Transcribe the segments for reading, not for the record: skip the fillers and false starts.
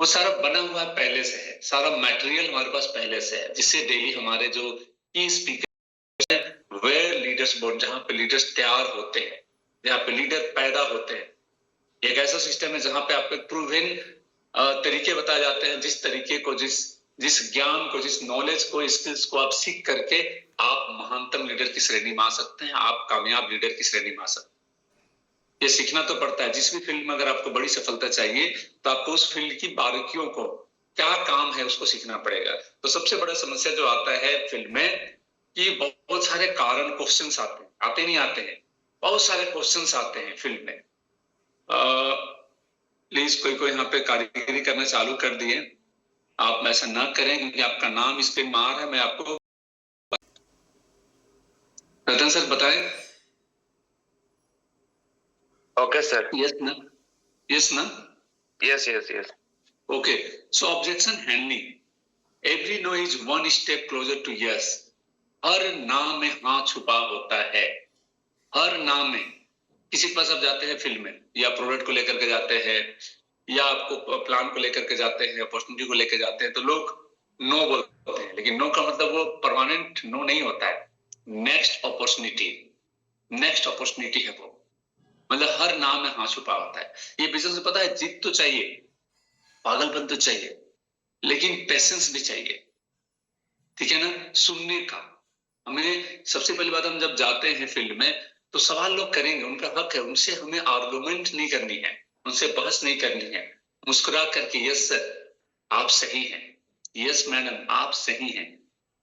वो सारा बना हुआ पहले से है, सारा मटेरियल हमारे पास पहले से है, जिससे डेली हमारे जो की स्पीकर वेयर लीडर्स बोर्ड, जहां पे लीडर्स तैयार होते हैं, जहां पे लीडर पैदा होते हैं। एक ऐसा सिस्टम है जहां पे आपको प्रूवन तरीके बताए जाते हैं, जिस तरीके को, जिस ज्ञान को, जिस नॉलेज को, स्किल्स को आप सीख करके आप महानतम लीडर की श्रेणी में आ सकते हैं, आप कामयाब लीडर की श्रेणी में आ सकते हैं। ये सीखना तो पड़ता है। जिस भी फील्ड में अगर आपको बड़ी सफलता चाहिए तो आपको उस फील्ड की बारीकियों को, क्या काम है, उसको सीखना पड़ेगा। तो सबसे बड़ा समस्या जो आता है फील्ड में कि बहुत सारे कारण, क्वेश्चंस आते हैं, आते नहीं आते हैं, बहुत सारे क्वेश्चंस आते हैं फील्ड में। प्लीज कोई यहाँ पे कारीगरी करना चालू कर दिए, आप ऐसा ना करें क्योंकि आपका नाम इस पे मार है। मैं आपको रतन सर बताएं। Okay, sir. Yes, na? Yes, na? Yes. Okay. So objection handling. Every no is one step closer to yes. हर ना में हाँ छुपा होता है। हर ना में किसी के पास आप जाते हैं फील्ड में, या प्रोडक्ट को लेकर के जाते हैं, या आपको प्लान को लेकर के जाते हैं, अपॉर्चुनिटी को लेकर जाते हैं, तो लोग नो बोलते हैं, लेकिन नो का मतलब वो परमानेंट नो नहीं होता है। नेक्स्ट अपॉर्चुनिटी है वो, मतलब हर नाम में हाँ छुपा होता है। ये बिजनेस में पता है, जीत तो चाहिए, पागलपन तो चाहिए, लेकिन पेशेंस भी चाहिए, ठीक है ना। सुनने का, हमें सबसे पहली बात, हम जब जाते हैं फील्ड में तो सवाल लोग करेंगे, उनका हक है, उनसे हमें आर्गुमेंट नहीं करनी है, उनसे बहस नहीं करनी है। मुस्कुरा करके यस सर आप सही हैं, यस मैडम आप सही हैं,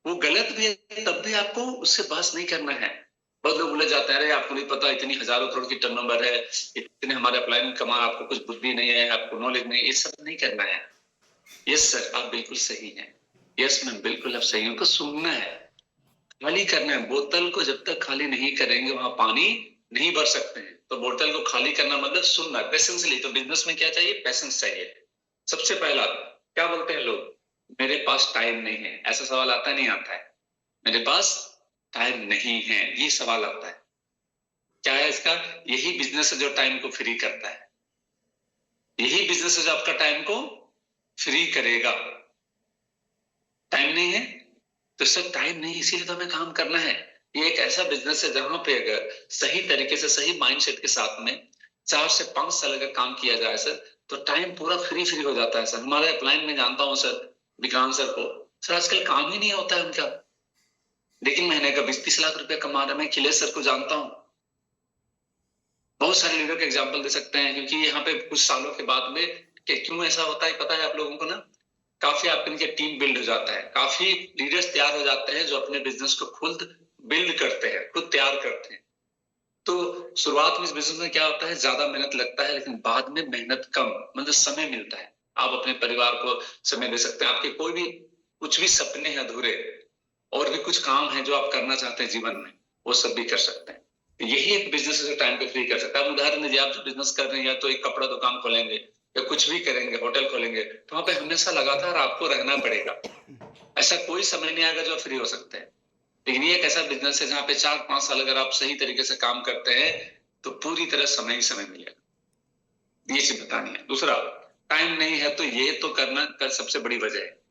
वो गलत भी है तब भी आपको उससे बहस नहीं करना है। बहुत लोग बोले जाते हैं, अरे आपको नहीं पता इतनी हजारों करोड़ की टर्नओवर है, इतने हमारे अपलाइन कमा, आपको कुछ बुद्धि नहीं है, आपको नॉलेज नहीं है, ये सब नहीं करना है। यस सर आप बिल्कुल सही हैं, यस मैम बिल्कुल आप सही हैं, उनको सुनना है, खाली करना है। बोतल को जब तक खाली नहीं करेंगे वहां पानी नहीं भर सकते हैं। तो बोतल को खाली करना मतलब सुनना, पेशेंसली। तो बिजनेस में क्या चाहिए? पेशेंस चाहिए। सबसे पहला क्या बोलते हैं लोग, मेरे पास टाइम नहीं है, ऐसा सवाल आता नहीं आता है। मेरे पास टाइम नहीं है, ये सवाल आता है। क्या है इसका? यही बिजनेस है जो टाइम को फ्री करता है, यही बिजनेस है जो आपका टाइम को फ्री करेगा। टाइम नहीं है तो सर टाइम नहीं, इसीलिए तो हमें काम करना है। ये एक ऐसा बिजनेस है जहां पे अगर सही तरीके से, सही माइंडसेट के साथ में 4 से 5 साल अगर काम किया जाए सर, तो टाइम पूरा फ्री हो जाता है सर। हमारे अपलाइन में जानता हूं सर, विक्रांत सर को, सर आजकल काम ही नहीं होता है उनका, लेकिन महीने का 20-30 लाख रुपया कमा रहे। मैं अखिलेश सर को जानता हूं, बहुत सारे लीडर के एग्जाम्पल दे सकते हैं, क्योंकि यहाँ पे कुछ सालों के बाद में क्यों ऐसा होता है पता है आप लोगों को ना, काफी आपके टीम बिल्ड हो जाता है, काफी लीडर्स तैयार हो जाते हैं जो अपने बिजनेस को खुद बिल्ड करते हैं, खुद तैयार करते हैं। तो शुरुआत में इस बिजनेस में क्या होता है, ज्यादा मेहनत लगता है, लेकिन बाद में मेहनत कम, मतलब समय मिलता है। आप अपने परिवार को समय दे सकते हैं, आपके कोई भी कुछ भी सपने हैं अधूरे, और भी कुछ काम है जो आप करना चाहते हैं जीवन में, वो सब भी कर सकते हैं। यही एक बिजनेस है जो टाइम को फ्री कर सकता है। आप उदाहरण दीजिए, आप जो बिजनेस कर रहे हैं, या तो एक कपड़ा दुकान खोलेंगे, या कुछ भी करेंगे, होटल खोलेंगे, तो वहां पे हमेशा लगातार आपको रहना पड़ेगा। ऐसा कोई समय नहीं आएगा जो फ्री हो सकते हैं। लेकिन ये एक ऐसा बिजनेस है जहां पे 4-5 साल अगर आप सही तरीके से काम करते हैं तो पूरी तरह समय ही समय मिलेगा। ये चीज बतानी है। दूसरा, टाइम नहीं है तो ये तो करना कर सबसे बड़ी वजह है।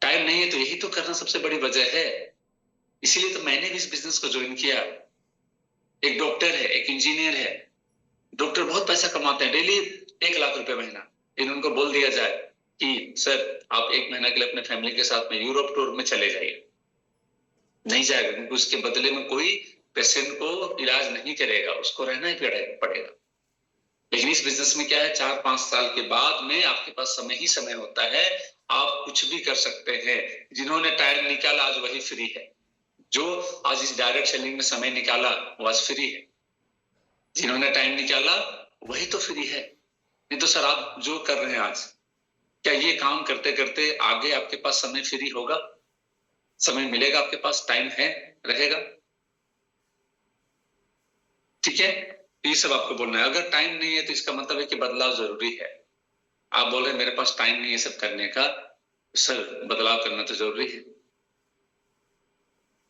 टाइम नहीं है तो यही तो करना सबसे बड़ी वजह है। इसीलिए तो मैंने भी इस बिजनेस को ज्वाइन किया। एक डॉक्टर है, एक इंजीनियर है, डॉक्टर बहुत पैसा कमाते हैं, डेली 1 लाख रुपए महीना। इन उनको बोल दिया जाए कि सर आप 1 महीना के लिए अपने फैमिली के साथ में यूरोप टूर में चले जाइए, नहीं जाएगा, क्योंकि उसके बदले में कोई पेशेंट को इलाज नहीं करेगा, उसको रहना ही पड़ेगा। लेकिन इस बिजनेस में क्या है, 4-5 साल के बाद में आपके पास समय ही समय होता है, आप कुछ भी कर सकते हैं। जिन्होंने टाइम निकाला आज वही फ्री है, जो आज इस डायरेक्ट सेलिंग में समय निकाला वो आज फ्री है। जिन्होंने टाइम निकाला वही तो फ्री है। नहीं तो सर आप जो कर रहे हैं आज, क्या ये काम करते करते आगे आपके पास समय फ्री होगा? समय मिलेगा आपके पास? टाइम है, रहेगा? ठीक है, ये सब आपको बोलना है। अगर टाइम नहीं है तो इसका मतलब है कि बदलाव जरूरी है। आप बोल रहे हैं मेरे पास टाइम नहीं है सब करने का, सर बदलाव करना तो जरूरी है,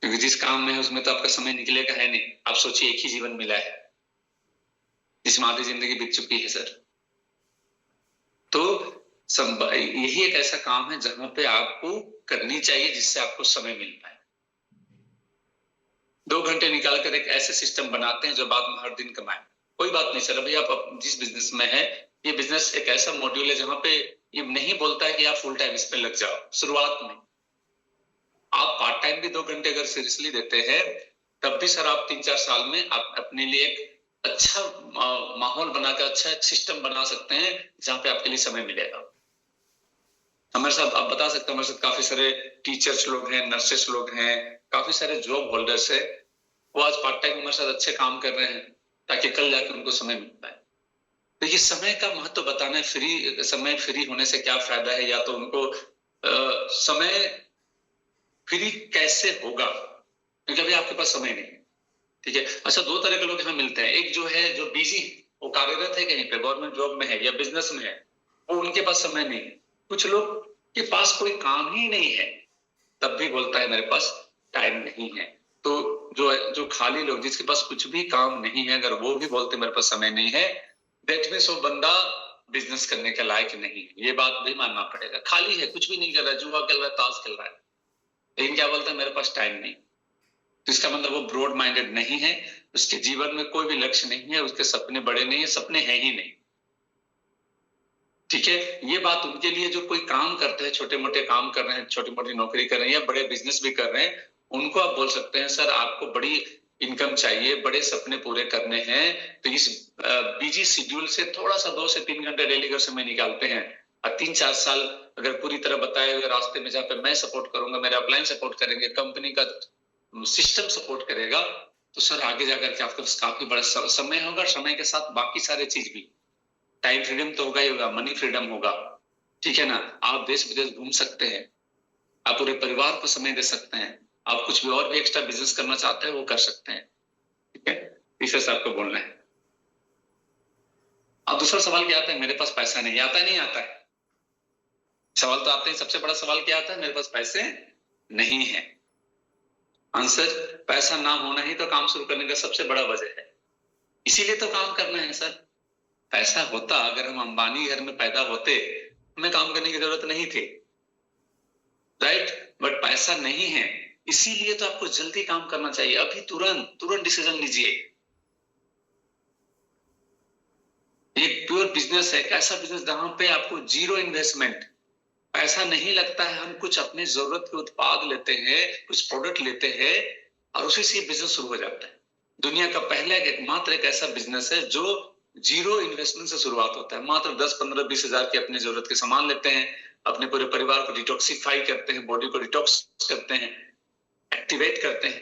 क्योंकि जिस काम में है उसमें तो आपका समय निकलेगा है नहीं। आप सोचिए, एक ही जीवन मिला है जिसमें आधी जिंदगी बीत चुकी है सर। तो यही एक ऐसा काम है जहां पे आपको करनी चाहिए जिससे आपको समय मिल पाए। 2 घंटे निकाल कर एक ऐसे सिस्टम बनाते हैं जो बाद में हर दिन कमाए। कोई बात नहीं सर, अभी आप जिस बिजनेस में है, ये बिजनेस एक ऐसा मॉड्यूल है जहां पे ये नहीं बोलता है कि आप फुल टाइम इस पे लग जाओ। शुरुआत में आप पार्ट टाइम भी 2 घंटे अगर सीरियसली देते हैं, तब भी सर आप 3-4 साल में आप अपने लिए एक अच्छा माहौल बनाकर अच्छा एक सिस्टम बना सकते हैं जहां पे आपके लिए समय मिलेगा। हमारे साथ आप बता सकते हैं, हमारे साथ काफी सारे टीचर्स लोग हैं, नर्सेस लोग हैं, काफी सारे जॉब होल्डर्स है, वो आज पार्ट टाइम हमारे साथ अच्छे काम कर रहे हैं ताकि कल जाकर उनको समय मिल पाए। देखिए समय का महत्व बताना है, समय फ्री होने से क्या फायदा है, या तो उनको समय फ्री कैसे होगा, क्योंकि अभी आपके पास समय नहीं है। ठीक है, अच्छा 2 तरह के लोग यहाँ मिलते हैं। एक जो है जो बिजी, वो कार्यरत है कहीं पे गवर्नमेंट जॉब में है या बिजनेस में है, वो उनके पास समय नहीं है। कुछ लोग के पास कोई काम ही नहीं है, तब भी बोलता है मेरे पास टाइम नहीं है। तो जो खाली लोग जिसके पास कुछ भी काम नहीं है, अगर वो भी बोलते मेरे पास समय नहीं है, दैट मींस वो बंदा बिजनेस करने के लायक नहीं है। ये बात भी मानना पड़ेगा। खाली है, कुछ भी नहीं कर रहा है, जुआ खेल रहा है, ताश खेल रहा है, लेकिन क्या बोलता है मेरे पास टाइम नहीं। तो इसका मतलब वो ब्रॉड माइंडेड नहीं है, उसके जीवन में कोई भी लक्ष्य नहीं है, उसके सपने बड़े नहीं है, सपने हैं ही नहीं। ठीक है, ये बात उनके लिए जो कोई काम करते हैं, छोटे मोटे काम कर रहे हैं, छोटी मोटी नौकरी कर रहे हैं या बड़े बिजनेस भी कर रहे हैं, उनको आप बोल सकते हैं सर आपको बड़ी इनकम चाहिए, बड़े सपने पूरे करने हैं, तो इस बिजी शेड्यूल से थोड़ा सा 2 से 3 घंटे डेली का समय निकालते हैं और 3-4 साल अगर पूरी तरह बताए हुए रास्ते में जहाँ पे मैं सपोर्ट करूंगा, मेरे अपलाइन सपोर्ट करेंगे, कंपनी का सिस्टम सपोर्ट करेगा, तो सर आगे जाकर के आपके पास काफी बड़ा समय होगा। समय के साथ बाकी सारे चीज भी, टाइम फ्रीडम तो होगा ही होगा, मनी फ्रीडम होगा। ठीक है ना, आप देश विदेश घूम सकते हैं, आप पूरे परिवार को समय दे सकते हैं, आप कुछ भी और भी एक्स्ट्रा बिजनेस करना चाहते हैं वो कर सकते हैं। ठीक है, तीसरे से आपको बोलना है। अब दूसरा सवाल क्या आता है, मेरे पास पैसा नहीं आता है। नहीं आता है, सवाल तो आते हैं। सबसे बड़ा सवाल क्या आता है, मेरे पास पैसे नहीं है। आंसर, पैसा ना होना ही तो काम शुरू करने का सबसे बड़ा वजह है, इसीलिए तो काम करना है सर। पैसा होता, अगर हम अंबानी घर में पैदा होते, हमें काम करने की जरूरत नहीं थी, राइट। बट पैसा नहीं है, इसीलिए तो आपको जल्दी काम करना चाहिए, अभी तुरंत डिसीजन लीजिए। ये प्योर बिजनेस है, एक ऐसा बिजनेस जहां पे आपको जीरो इन्वेस्टमेंट, पैसा नहीं लगता है। हम कुछ अपने जरूरत के उत्पाद लेते हैं, कुछ प्रोडक्ट लेते हैं और उसी से बिजनेस शुरू हो जाता है। दुनिया का पहला एकमात्र एक ऐसा बिजनेस है जो जीरो इन्वेस्टमेंट से शुरुआत होता है। मात्र 10, 15, 20 हजार की अपनी जरूरत के सामान लेते हैं, अपने पूरे परिवार को डिटॉक्सिफाई करते हैं, बॉडी को डिटॉक्स करते हैं, एक्टिवेट करते हैं।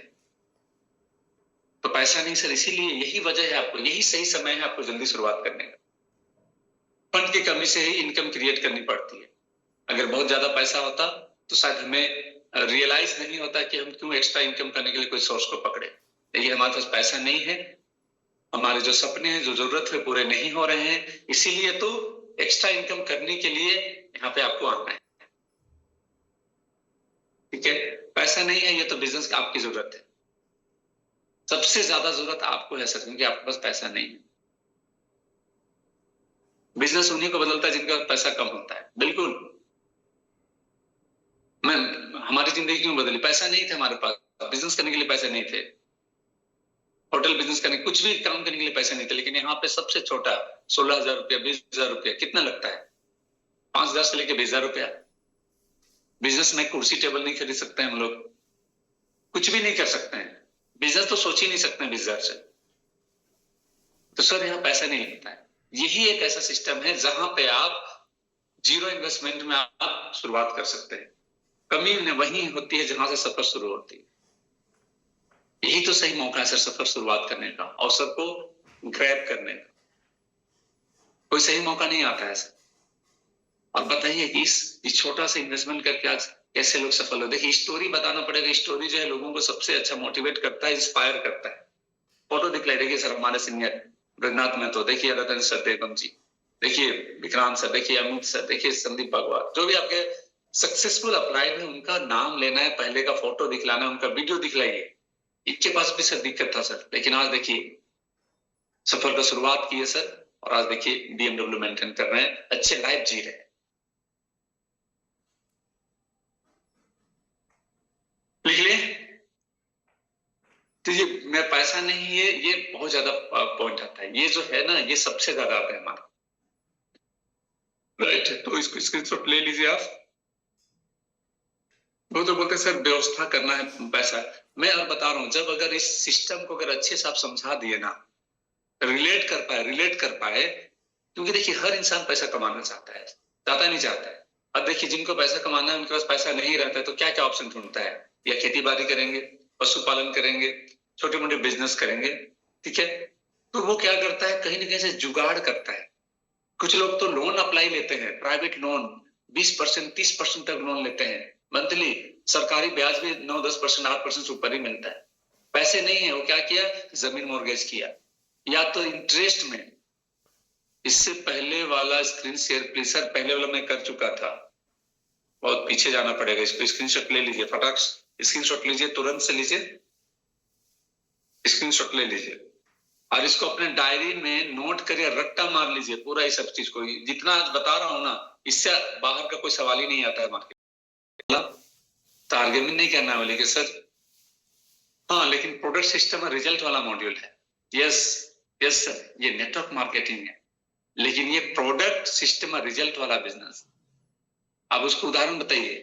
तो पैसा नहीं सर, इसीलिए यही वजह है, आपको यही सही समय है आपको जल्दी शुरुआत करने का। फंड की कमी से ही इनकम क्रिएट करनी पड़ती है। अगर बहुत ज्यादा पैसा होता तो शायद हमें रियलाइज नहीं होता कि हम क्यों एक्स्ट्रा इनकम करने के लिए कोई सोर्स को पकड़े। लेकिन हमारे पास पैसा नहीं है, हमारे जो सपने हैं, जो जरूरत है, पूरे नहीं हो रहे हैं, इसीलिए तो एक्स्ट्रा इनकम करने के लिए यहाँ पे आपको आना है। ठीक है, पैसा नहीं है, ये तो बिजनेस की आपकी जरूरत है, सबसे ज्यादा जरूरत आपको है सर, क्योंकि आपके पास पैसा नहीं है। बिजनेस उन्हीं को बदलता है जिनका पैसा कम होता है। बिल्कुल, हमारी जिंदगी क्यों बदली, पैसा नहीं था हमारे पास, बिजनेस करने के लिए पैसे नहीं थे, होटल बिजनेस करने, कुछ भी काम करने के लिए पैसे नहीं थे। लेकिन यहाँ पे सबसे छोटा 16,000 रुपया, 20,000 रुपया कितना लगता है, 5,000 से लेकर 20,000 रुपया। बिजनेस में कुर्सी टेबल नहीं खरीद सकते हम लोग, कुछ भी नहीं कर सकते हैं, बिजनेस तो सोच ही नहीं सकते 20,000 से। तो सर यहाँ पैसा नहीं लगता है। यही एक ऐसा सिस्टम है जहां पे आप जीरो इन्वेस्टमेंट में आप शुरुआत कर सकते हैं। कमी वही होती है जहां से सफर शुरू होती है। यही तो सही मौका है सर सफर शुरुआत करने का, अवसर को ग्रैब करने का। कोई सही मौका नहीं आता है सर। और बताइए कि इस छोटा सा इन्वेस्टमेंट करके आज कैसे लोग सफल हो। देखिए स्टोरी बताना पड़ेगा, स्टोरी जो है लोगों को सबसे अच्छा मोटिवेट करता है, इंस्पायर करता है। फोटो दिखलाई, देखिए सर हमारे सीनियर ब्रजनाथ में तो देखिए रतन सर, देवम जी, देखिए विक्रांत सर, देखिए अमित सर, देखिए संदीप भगवान, जो भी आपके सक्सेसफुल अपलाइड है उनका नाम लेना है, पहले का फोटो दिखलाना है, उनका वीडियो दिखलाइए। इनके पास भी सर दिक्कत था सर, लेकिन आज देखिए सफर का शुरुआत की है सर, और आज देखिए BMW मेंटेन कर रहे हैं, अच्छे लाइफ जी रहे हैं। लिख लिए? तो ये मैं पैसा नहीं है, ये बहुत ज्यादा पॉइंट आता है। ये जो है ना, ये सबसे ज्यादा आता है हमारा, राइट। तो इसको स्क्रीनशॉट ले लीजिए आप। वो तो बोलते सर व्यवस्था करना है पैसा। मैं और बता रहा हूं, जब अगर इस सिस्टम को अगर अच्छे से आप समझा दिए ना, रिलेट कर पाए, क्योंकि देखिए हर इंसान पैसा कमाना चाहता है, चाहता नहीं चाहता है। अब देखिए जिनको पैसा कमाना है, उनके पास पैसा नहीं रहता है, तो क्या क्या ऑप्शन ढूंढता है? या खेती बाड़ी करेंगे, पशुपालन करेंगे, छोटे मोटे बिजनेस करेंगे, ठीक है। तो वो क्या करता है, कहीं ना कहीं से जुगाड़ करता है। कुछ लोग तो लोन अप्लाई लेते हैं, प्राइवेट लोन 20%, 30% तक लोन लेते हैं मंथली। सरकारी ब्याज भी 9-10%, 8% से ऊपर ही मिलता है। पैसे नहीं है, वो क्या किया, जमीन मोर्गेज किया, या तो इंटरेस्ट में। इससे पहले वाला स्क्रीन शेयर प्लीज सर, पहले वाला मैं कर चुका था, बहुत पीछे जाना पड़ेगा। इसको स्क्रीनशॉट ले लीजिए, फटाक स्क्रीनशॉट लीजिए, तुरंत से लीजिए, स्क्रीनशॉट ले लीजिए और इसको अपने डायरी में नोट करिए, रट्टा मार लीजिए पूरा इस सब चीज को। जितना आज बता रहा हूं ना, इससे बाहर का कोई सवाल ही नहीं आता है मार्केट। तो आर्ग्यूमेंट नहीं करना वाले कि सर हाँ, लेकिन प्रोडक्ट सिस्टम और रिजल्ट वाला मॉड्यूल है। यस यस सर, ये नेटवर्क मार्केटिंग है, लेकिन ये प्रोडक्ट सिस्टम और रिजल्ट वाला बिजनेस। आप उसको उदाहरण बताइए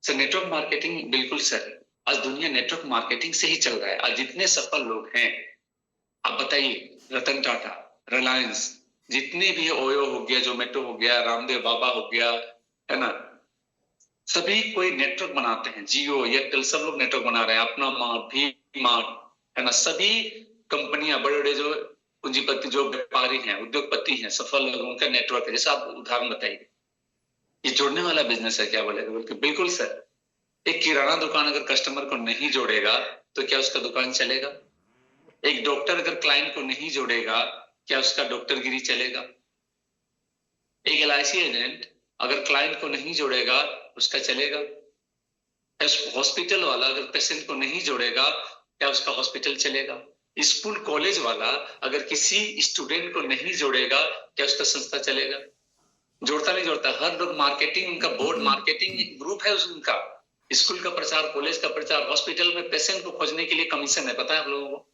सर। नेटवर्क मार्केटिंग, बिल्कुल सर, आज दुनिया नेटवर्क मार्केटिंग से ही चल रहा है। आज जितने सफल लोग हैं, आप बताइए, रतन टाटा, रिलायंस, जितने भी है, ओयो हो गया, जोमेटो हो गया, रामदेव बाबा हो गया, है ना, सभी कोई नेटवर्क बनाते हैं। जियो, एयरटेल, सब लोग नेटवर्क बना रहे हैं, अपना मार्ट, भी मार्ट, है ना। सभी कंपनियां, बड़े बड़े जो पूंजीपति, जो व्यापारी हैं, उद्योगपति हैं, सफल लोगों का नेटवर्क है। जैसे आप उदाहरण बताइए, ये जोड़ने वाला बिजनेस है, क्या बोलेगा? बोलते बिल्कुल सर। एक किराना दुकान अगर कस्टमर को नहीं जोड़ेगा तो क्या उसका दुकान चलेगा? एक डॉक्टर अगर क्लाइंट को नहीं जोड़ेगा, क्या उसका डॉक्टरगिरी चलेगा? एक LIC एजेंट अगर क्लाइंट को नहीं जोड़ेगा, उसका चलेगा? हॉस्पिटल वाला अगर पेशेंट को नहीं जोड़ेगा, क्या उसका हॉस्पिटल चलेगा? स्कूल कॉलेज वाला अगर किसी स्टूडेंट को नहीं जोड़ेगा, क्या उसका संस्था चलेगा? जोड़ता नहीं जोड़ता। हर लोग मार्केटिंग, उनका बोर्ड मार्केटिंग ग्रुप है उनका। स्कूल का प्रचार, कॉलेज का प्रचार, हॉस्पिटल में पेशेंट को खोजने के लिए कमीशन है, पता है आप लोगों को?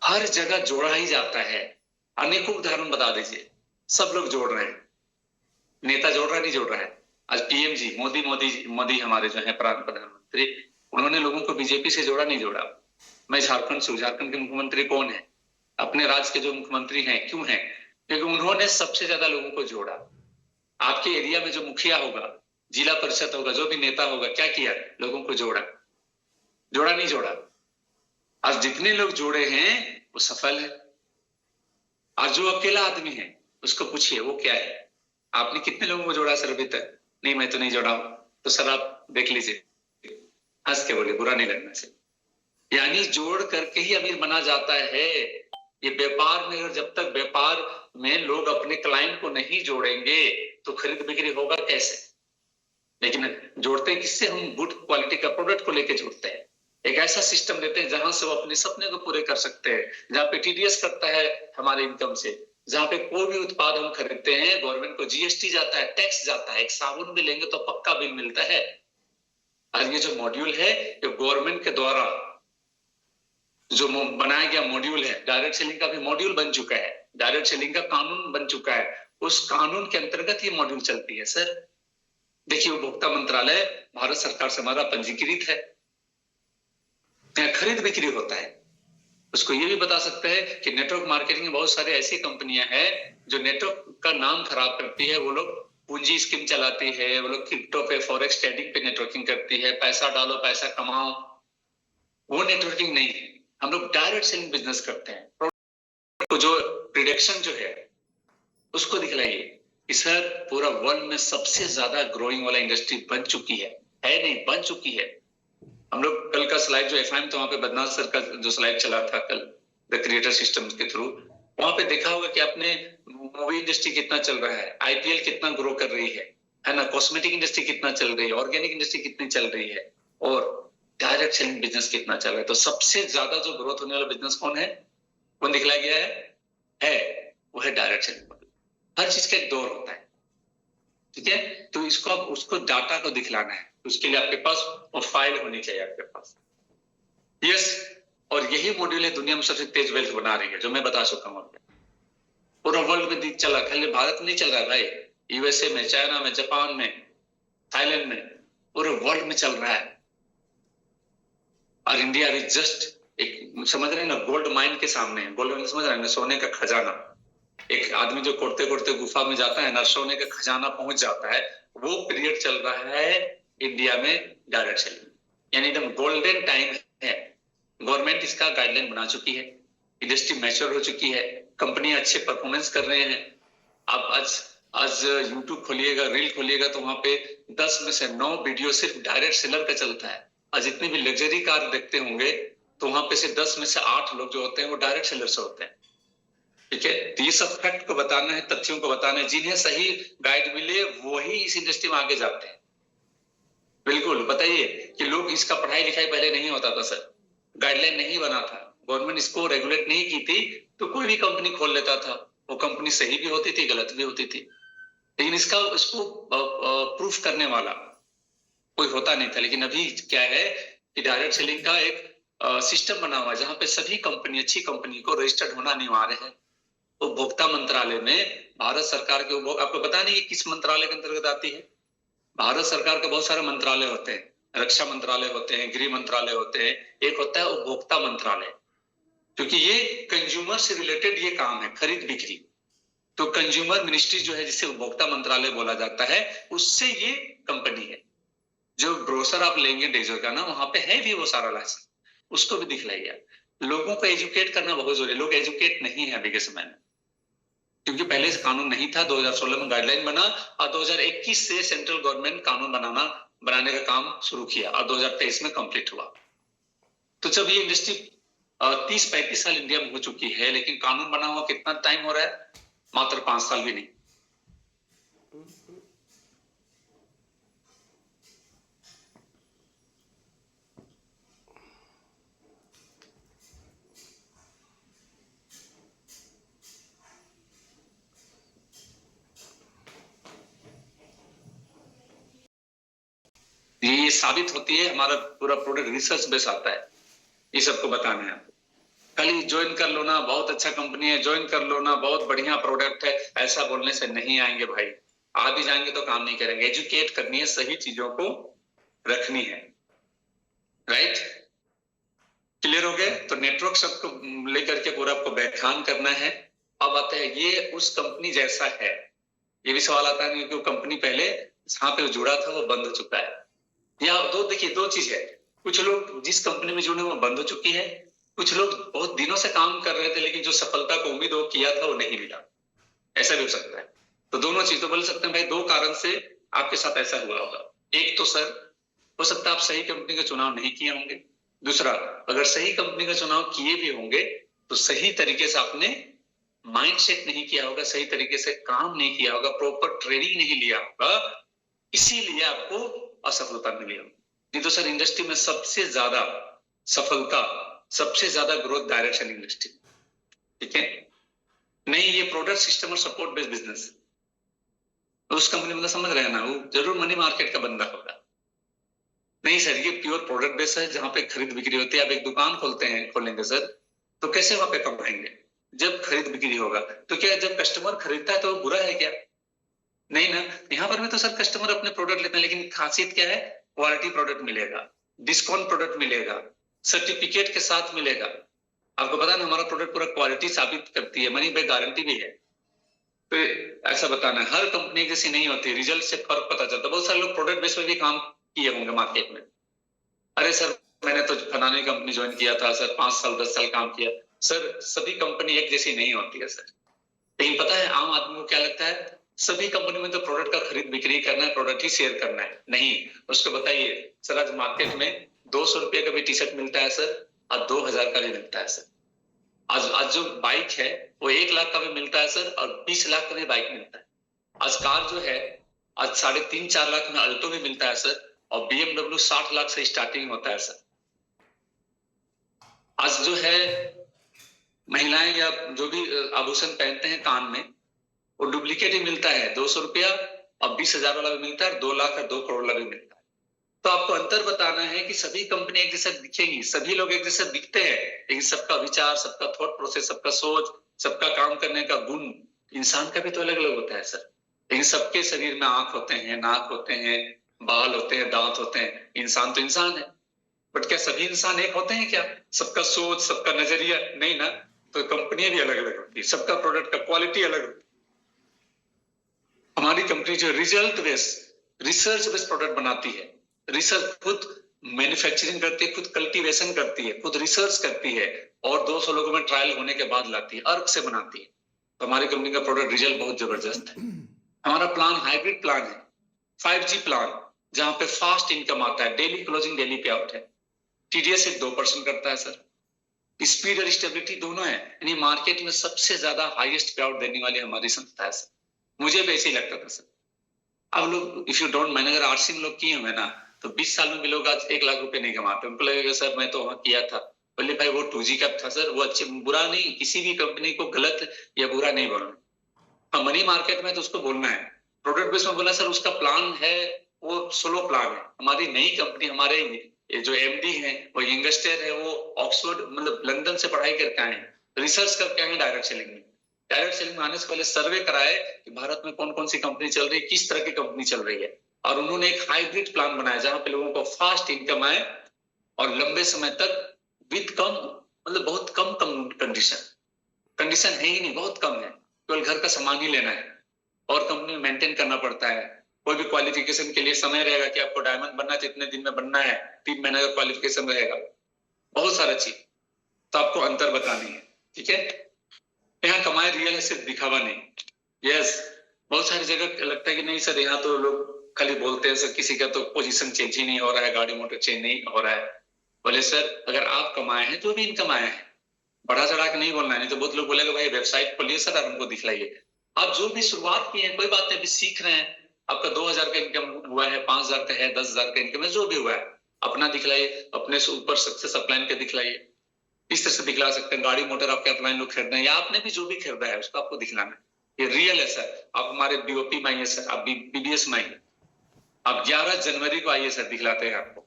हर जगह जोड़ा ही जाता है। अनेकों उदाहरण बता दीजिए, सब लोग जोड़ रहे हैं। नेता जोड़ रहा है, नहीं जोड़ रहा है? आज PM जी, मोदी हमारे जो है प्रधानमंत्री, उन्होंने लोगों को बीजेपी से जोड़ा, नहीं जोड़ा? मैं झारखंड से, झारखंड के मुख्यमंत्री कौन है? अपने राज्य के जो मुख्यमंत्री हैं, क्यों हैं? क्योंकि उन्होंने सबसे ज्यादा लोगों को जोड़ा। आपके एरिया में जो मुखिया होगा, जिला परिषद होगा, जो भी नेता होगा, क्या किया? लोगों को जोड़ा। जोड़ा नहीं जोड़ा? आज जितने लोग जोड़े हैं वो सफल है। और जो अकेला आदमी है, उसको पूछिए वो क्या है? आपने कितने लोगों को जोड़ा सर अभी तक? नहीं, मैं तो नहीं जोड़ा हूं। तो सर आप देख लीजिए, हंस के बोले, बुरा नहीं लगना से। यानी जोड़ करके ही अमीर बना जाता है। ये व्यापार में, अगर जब तक व्यापार में लोग अपने क्लाइंट को नहीं जोड़ेंगे तो खरीद बिक्री होगा कैसे? लेकिन जोड़ते हैं किससे? हम गुड क्वालिटी का प्रोडक्ट को लेके जोड़ते हैं। एक ऐसा सिस्टम देते हैं जहां से वो अपने सपने को पूरे कर सकते हैं, जहां पे TDS कटता है हमारे इनकम से, जहां पे कोई भी उत्पाद हम खरीदते हैं, गवर्नमेंट को GST जाता है, टैक्स जाता है। एक साबुन भी लेंगे तो पक्का बिल मिलता है। और ये जो मॉड्यूल है, ये गवर्नमेंट के द्वारा जो बनाया गया मॉड्यूल है, डायरेक्ट सेलिंग का भी मॉड्यूल बन चुका है, डायरेक्ट सेलिंग का कानून बन चुका है। उस कानून के अंतर्गत ये मॉड्यूल चलती है सर। देखिए, उपभोक्ता मंत्रालय भारत सरकार से हमारा पंजीकृत है, खरीद बिक्री होता है। उसको ये भी बता सकते हैं कि नेटवर्क मार्केटिंग में बहुत सारी ऐसी कंपनियां हैं जो नेटवर्क का नाम खराब करती है। वो लोग पूंजी स्कीम चलाती है, वो लोग क्रिप्टो पे, फॉरेक्स ट्रेडिंग पे नेटवर्किंग करती है, पैसा डालो पैसा कमाओ। वो नेटवर्किंग नहीं है। हम लोग डायरेक्ट सेलिंग बिजनेस करते हैं। तो जो प्रिडिक्शन जो है उसको दिखलाइए कि सर पूरा वर्ल्ड में सबसे ज्यादा ग्रोइंग वाला इंडस्ट्री बन चुकी है नहीं, बन चुकी है। हम लोग कल का स्लाइड जो FIM, तो वहां पे बदनाथ सर का जो स्लाइड चला था कल, द क्रिएटर सिस्टम्स के थ्रू, वहां पे देखा होगा कि आपने मूवी इंडस्ट्री कितना चल रहा है, IPL कितना ग्रो कर रही है ना, कॉस्मेटिक इंडस्ट्री कितना चल रही है, ऑर्गेनिक इंडस्ट्री कितनी चल रही है, और डायरेक्ट सेलिंग बिजनेस कितना चल रहा है। तो सबसे ज्यादा जो ग्रोथ होने वाला बिजनेस कौन है? कौन दिखलाया गया है? वो है डायरेक्ट सेलिंग मॉडल। हर चीज का एक दौर होता है, ठीक है। तो इसको आप उसको डाटा को दिखलाना है, उसके लिए आपके पास वो फाइल होनी चाहिए आपके पास। यस, और यही मॉड्यूल है दुनिया में सबसे तेज वेल्थ बना रही है, जो मैं बता चुका हूँ। पूरा वर्ल्ड में चल रहा है, खाली भारत में नहीं चल रहा है भाई, यूएसए में, चाइना में, जापान में, थाईलैंड में, पूरे वर्ल्ड में चल रहा है। और इंडिया अभी जस्ट एक समझ रहे हैं ना, गोल्ड माइन के सामने है। गोल्ड माइन समझ रहे हैं ना, सोने का खजाना। एक आदमी जो कोड़ते कोड़ते गुफा में जाता है ना, सोने का खजाना पहुंच जाता है, वो पीरियड चल रहा है इंडिया में डायरेक्ट सेलिंग, यानी एकदम गोल्डन टाइम है। गवर्नमेंट इसका गाइडलाइन बना चुकी है, इंडस्ट्री मैच्योर हो चुकी है, कंपनी अच्छे परफॉर्मेंस कर रहे हैं। आप आज यूट्यूब खोलिएगा, रील खोलिएगा, तो वहां पे 10 में से 9 वीडियो सिर्फ डायरेक्ट सेलर का चलता है। आज जितने भी लग्जरी कार देखते होंगे, तो वहां पे से 10 में से 8 लोग जो होते हैं वो डायरेक्ट सेलर से होते हैं, ठीक है। तो ये सब फैक्ट को बताना है, तथ्यों को बताना है। जिन्हें सही गाइड मिले वही इस इंडस्ट्री में आगे जाते हैं। बिल्कुल बताइए कि लोग इसका पढ़ाई लिखाई पहले नहीं होता था सर, गाइडलाइन नहीं बना था, गवर्नमेंट इसको रेगुलेट नहीं की थी, तो कोई भी कंपनी खोल लेता था। वो कंपनी सही भी होती थी, गलत भी होती थी, लेकिन इसको प्रूफ करने वाला कोई होता नहीं था। लेकिन अभी क्या है कि डायरेक्ट सेलिंग का एक सिस्टम बना हुआ है, जहां पे सभी कंपनी, अच्छी कंपनी को रजिस्टर्ड होना अनिवार्य है। उपभोक्ता मंत्रालय में भारत सरकार के, आपको पता नहीं किस मंत्रालय के अंतर्गत आती है? भारत सरकार के बहुत सारे मंत्रालय होते हैं, रक्षा मंत्रालय होते हैं, गृह मंत्रालय होते हैं, एक होता है उपभोक्ता मंत्रालय, क्योंकि ये कंज्यूमर से रिलेटेड ये काम है, खरीद बिक्री। तो कंज्यूमर मिनिस्ट्री जो है, जिसे उपभोक्ता मंत्रालय बोला जाता है, उससे ये कंपनी है। जो ब्रोशर आप लेंगे डेजर का ना, वहां पे है भी वो सारा लाइसेंस, उसको भी दिखलाइए। लोगों को एजुकेट करना बहुत जरूरी है, लोग एजुकेट नहीं है अभी के समय में, क्योंकि पहले से कानून नहीं था। 2016 में गाइडलाइन बना और 2021 से सेंट्रल गवर्नमेंट कानून बनाने का काम शुरू किया और 2023 में कंप्लीट हुआ। तो जब ये इंडस्ट्री 30-35 साल इंडिया में हो चुकी है, लेकिन कानून बना हुआ कितना टाइम हो रहा है? मात्र 5 साल भी नहीं। ये साबित होती है, हमारा पूरा प्रोडक्ट रिसर्च बेस आता है, ये सबको बताना है। खाली ज्वाइन कर लो ना, बहुत अच्छा कंपनी है, ज्वाइन कर लो ना, बहुत बढ़िया प्रोडक्ट है, ऐसा बोलने से नहीं आएंगे भाई। आ भी जाएंगे तो काम नहीं करेंगे। एजुकेट करनी है, सही चीजों को रखनी है, राइट? क्लियर हो गए? तो नेटवर्क सबको लेकर के पूरा आपको व्याख्यान करना है। अब आता है ये उस कंपनी जैसा है, ये भी सवाल आता है कि वो कंपनी पहले जहां पे जुड़ा था वो बंद हो चुका है, या देखिए दो चीज है। कुछ लोग जिस कंपनी में जुड़े वो बंद हो चुकी है, कुछ लोग बहुत दिनों से काम कर रहे थे, लेकिन जो सफलता को उम्मीद वो किया था वो नहीं मिला, ऐसा भी हो सकता है। तो दोनों चीज तो बोल सकते हैं भाई, 2 कारण से आपके साथ ऐसा हुआ होगा। एक तो सर हो सकता है आप सही कंपनी का चुनाव नहीं किए होंगे। दूसरा, अगर सही कंपनी का चुनाव किए भी होंगे तो सही तरीके से आपने माइंडसेट नहीं किया होगा, सही तरीके से काम नहीं किया होगा, प्रॉपर ट्रेनिंग नहीं लिया होगा, इसीलिए आपको असफलता मिली होगी। नहीं तो सर इंडस्ट्री में सबसे ज्यादा सफलता, सबसे ज्यादा ग्रोथ डायरेक्ट सेलिंग इंडस्ट्री, ठीक है। नहीं, ये प्रोडक्ट सिस्टम और सपोर्ट बेस्ड बिजनेस, उस कंपनी में तो समझ रहे हैं ना, वो जरूर मनी मार्केट का बंदा होगा। नहीं सर, ये प्योर प्रोडक्ट बेस है, जहां पे खरीद बिक्री होती है। आप एक दुकान खोलेंगे सर, तो कैसे वहां पे कमाएंगे? जब खरीद बिक्री होगा। तो क्या जब कस्टमर खरीदता है तो वो बुरा है क्या? नहीं ना। यहाँ पर भी तो सर कस्टमर अपने प्रोडक्ट लेते हैं, लेकिन खासियत क्या है? क्वालिटी प्रोडक्ट मिलेगा, डिस्काउंट प्रोडक्ट मिलेगा, सर्टिफिकेट के साथ मिलेगा। आपको पता है हमारा प्रोडक्ट पूरा क्वालिटी साबित करती है, मनी बैक गारंटी भी है। तो ऐसा बताना है, हर कंपनी जैसी नहीं होती, रिजल्ट से फर्क पता चलता है। बहुत सारे लोग प्रोडक्ट बेस पे भी काम किए होंगे मार्केट में। अरे सर मैंने तो फलानी कंपनी ज्वाइन किया था सर, 5 साल 10 साल काम किया। सर सभी कंपनी एक जैसी नहीं होती है सर। लेकिन पता है आम आदमी को क्या लगता है, सभी कंपनी में तो प्रोडक्ट का खरीद बिक्री करना है, प्रोडक्ट ही शेयर करना है। नहीं, उसको बताइए सर आज मार्केट में 200 रुपये का भी टी शर्ट मिलता है सर, और 2000 का भी मिलता है सर। आज जो बाइक है वो 1 लाख का भी मिलता है सर, और 20 लाख का भी बाइक मिलता है। आज कार जो है आज 3.5-4 लाख में अल्टो भी मिलता है सर, और BMW 60 लाख से स्टार्टिंग होता है सर। आज जो है महिलाएं या जो भी आभूषण पहनते हैं कान में, वो डुप्लीकेट ही मिलता है। 200 रुपया और 20,000 वाला भी मिलता है, 2 लाख और 2 करोड़ वाला भी मिलता है। तो आपको अंतर बताना है कि सभी कंपनी एक जैसा दिखेंगी, सभी लोग एक जैसे दिखते हैं, लेकिन सबका विचार, सबका थॉट प्रोसेस, सबका सोच, सबका काम करने का गुण इंसान का भी तो अलग अलग होता है सर। लेकिन सबके शरीर में आंख होते हैं, नाक होते हैं, बाल होते हैं, दांत होते हैं। इंसान तो इंसान है, बट क्या सभी इंसान एक होते हैं क्या? सबका सोच, सबका नजरिया नहीं ना। तो कंपनियां भी अलग अलग होती है, सबका प्रोडक्ट का क्वालिटी अलग होती है। हमारी कंपनी जो result based, research based product बनाती है, रिसर्च खुद मैन्युफैक्चरिंग करती है, खुद कल्टीवेशन करती है, खुद रिसर्च करती है और 200 लोगों में ट्रायल होने के बाद लाती है, अर्क से बनाती है। तो हमारी कंपनी का प्रोडक्ट रिजल्ट बहुत जबरदस्त है। हमारा प्लान हाइब्रिड प्लान है, 5G प्लान, जहां पे फास्ट इनकम आता है, डेली क्लोजिंग, डेली पे आउट है। TDS एक 2% करता है सर। स्पीड और स्टेबिलिटी दोनों है, यानी मार्केट में सबसे ज्यादा हाईएस्ट पे आउट देने वाली हमारी संस्था है सर। मुझे भी ऐसे ही लगता था सर। अब लोग, इफ यू डोंट माइंड, अगर RC में लोग किए हुए ना, तो 20 साल में भी लोग आज 1 लाख रुपए नहीं कमाते। उनको लगेगा सर मैं तो वहां किया था। बोले भाई वो 2G का था सर, वो अच्छे, बुरा नहीं, किसी भी कंपनी को गलत या बुरा नहीं बोलना। हाँ, मनी मार्केट में तो उसको बोलना है। प्रोडक्ट बेस में बोला सर उसका प्लान है, वो स्लो प्लान है। हमारी नई कंपनी, हमारे ये जो MD है वो यंगस्टर है, वो ऑक्सफोर्ड मतलब लंदन से पढ़ाई करके आए हैं, रिसर्च करके आए हैं डायरेक्ट सेलिंग में। डायरेक्ट सेलिंग में आने से पहले सर्वे कराए कि भारत में कौन कौन सी कंपनी चल रही है, किस तरह की कंपनी चल रही है, और उन्होंने एक हाइब्रिड प्लान बनाया जहां पे लोगों को फास्ट इनकम आए और लंबे समय तक विद कम, मतलब बहुत कम कंडीशन है ही नहीं, बहुत कम है, केवल घर का सामान ही लेना है और कंपनी में मेंटेन करना पड़ता है। कोई भी क्वालिफिकेशन के लिए समय रहेगा कि आपको डायमंड बनना है तो इतने दिन में बनना है, 3 महीने का क्वालिफिकेशन रहेगा, बहुत सारा चीज। तो आपको अंतर बतानी है, ठीक है। यहाँ कमाए रियल है, सिर्फ दिखावा नहीं। यस, बहुत सारी जगह लगता है कि नहीं सर यहाँ तो लोग खाली बोलते हैं सर, किसी का तो पोजीशन चेंज ही नहीं हो रहा है, गाड़ी मोटर चेंज नहीं हो रहा है। बोले सर अगर आप कमाए हैं, जो भी इनकम आए हैं, बढ़ा चढ़ा के नहीं बोलना है, नहीं तो बहुत लोग बोलेगा भाई वेबसाइट खोलिए सर और हमको दिखलाइए। आप जो भी शुरुआत की है, कोई बात नहीं, अभी सीख रहे हैं, आपका 2,000 का इनकम हुआ है, 5,000 का है, 10,000 का इनकम है, जो भी हुआ है अपना दिखलाइए, अपने से ऊपर सक्सेस अपलाइन के दिखलाइए। इस तरह से दिखला सकते हैं। गाड़ी मोटर आपके अपलाइन लोग खरीदना है या आपने भी जो भी खरीदा है उसको आपको दिखलाना है, ये रियल है सर। आप हमारे BOP में आइए सर, आप BBS में आइए, आप 11 जनवरी को आइए सर, दिखलाते हैं आपको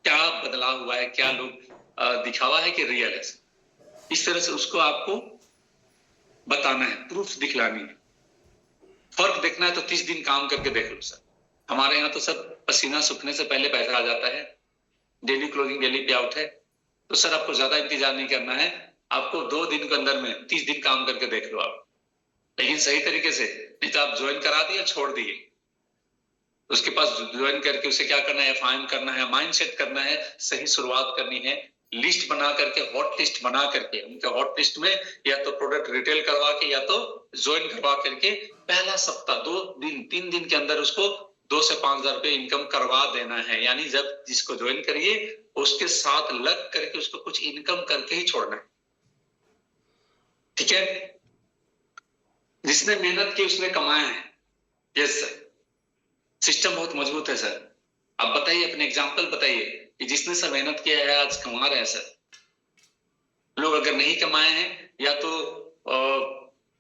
क्या बदलाव हुआ है, क्या लोग दिखावा है कि रियल है। इस तरह से उसको आपको बताना है, प्रूफ दिखलानी है। फर्क देखना है तो 30 दिन काम करके देख लो सर। हमारे यहाँ तो सर पसीना सूखने से पहले पैसा आ जाता है, डेली क्लोजिंग, डेली पे आउट है। तो सर आपको ज्यादा इंतजार नहीं करना है, आपको 2 दिन के अंदर में 30 दिन काम करके देख लो आप, लेकिन सही तरीके से। नहीं तो आप ज्वाइन करा दिए, छोड़ दिए, उसके पास ज्वाइन करके उसे क्या करना है, FIM करना है, माइंड सेट करना है, सही शुरुआत करनी है, लिस्ट बना करके, हॉट लिस्ट बना करके, उनके हॉट लिस्ट में या तो प्रोडक्ट रिटेल करवा के या तो ज्वाइन करवा करके पहला सप्ताह 2 दिन 3 दिन के अंदर उसको 2 से 5,000 रुपए इनकम करवा देना है। यानी जब जिसको ज्वाइन करिए उसके साथ लग करके उसको कुछ इनकम करके ही छोड़ना है, ठीक है। जिसने मेहनत की उसने कमाया है। यस सर, सिस्टम बहुत मजबूत है सर। आप बताइए, अपने एग्जांपल बताइए कि जिसने सर मेहनत किया है आज कमा रहे हैं सर। लोग अगर नहीं कमाए हैं, या तो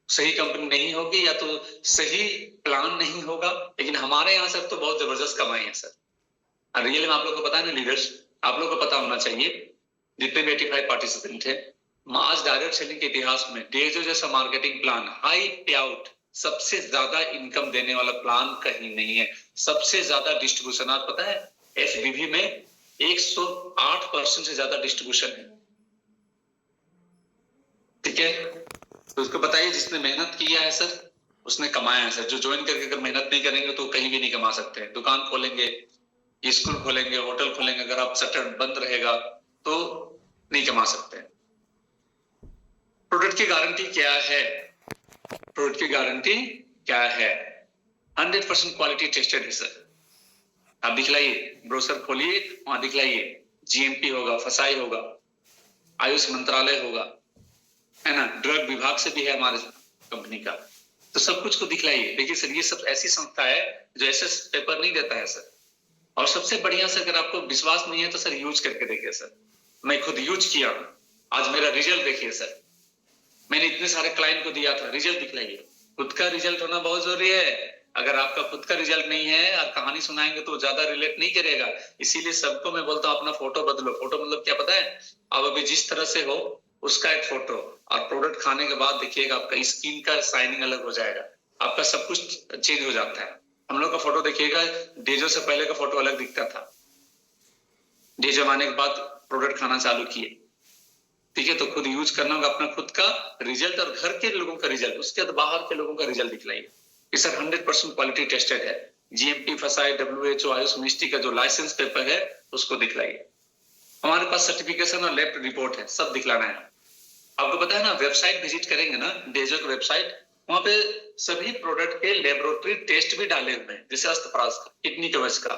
सही कंपनी नहीं होगी या तो सही प्लान नहीं होगा, लेकिन हमारे यहाँ सर तो बहुत जबरदस्त कमाई है सर। रियल में आप लोग को पता है ना लीडर्स, आप लोग को पता होना चाहिए, जितने भी 85 पार्टिसिपेंट थे, आज डायरेक्ट सेलिंग के इतिहास में डेजो जैसा मार्केटिंग प्लान, हाई पे आउट, सबसे ज्यादा इनकम देने वाला प्लान कहीं नहीं है। सबसे ज्यादा डिस्ट्रीब्यूशन आज पता है FBB में 108% से ज्यादा डिस्ट्रीब्यूशन है, ठीक है। तो उसको बताइए जिसने मेहनत किया है सर उसने कमाया है सर। जो ज्वाइन करके अगर मेहनत नहीं करेंगे तो कहीं भी नहीं कमा सकते हैं। दुकान खोलेंगे, स्कूल खोलेंगे, होटल खोलेंगे, अगर आप शटर बंद रहेगा तो नहीं कमा सकते। प्रोडक्ट की गारंटी क्या है? प्रोडक्ट की गारंटी क्या है? 100% क्वालिटी टेस्टेड है सर। आप दिखलाइए, ब्रोशर खोलिए, वहां दिखलाइए, GMP होगा, फसाई होगा, आयुष मंत्रालय होगा, है ना, ड्रग विभाग से भी है हमारे कंपनी का, तो सब कुछ को दिखलाइए। देखिए सर, ये सब ऐसी संस्था है जो ऐसे पेपर नहीं देता है सर। और सबसे बढ़िया सर, अगर आपको विश्वास नहीं है तो सर यूज करके देखिए सर। मैं खुद यूज किया, आज मेरा रिजल्ट देखिए सर। मैंने इतने सारे क्लाइंट को दिया था, रिजल्ट दिखलाइए। खुद का रिजल्ट होना बहुत जरूरी है। अगर आपका खुद का रिजल्ट नहीं है और कहानी सुनाएंगे तो ज्यादा रिलेट नहीं करेगा। इसीलिए सबको मैं बोलता हूँ अपना फोटो बदलो। फोटो मतलब क्या पता है? आप अभी जिस तरह से हो उसका एक फोटो, और प्रोडक्ट खाने के बाद देखिएगा आपका स्किन का शाइनिंग अलग हो जाएगा, आपका सब कुछ चेंज हो जाता है। हम लोग का फोटो देखिएगा, डेजो से पहले का फोटो अलग दिखता था, डेजो आने के बाद प्रोडक्ट खाना चालू किए। ठीक है, तो खुद यूज करना होगा अपना खुद का रिजल्ट और घर के लोगों का रिजल्ट, उसके बाद बाहर के लोगों का रिजल्ट दिखलाइए। ये सर 100% क्वालिटी टेस्टेड है, जीएमपी फसाई WHO आयुष मिनिस्ट्री का जो लाइसेंस पेपर है उसको दिखलाइए। हमारे पास सर्टिफिकेशन और लैब रिपोर्ट है, सब दिखलाना है। आपको पता है ना, वेबसाइट विजिट करेंगे ना, डेजो की वेबसाइट, वहां पे सभी प्रोडक्ट के लेबोरेटरी टेस्ट भी डाले हुए हैं, जैसे अस्तप्रास का, किडनी कवच का,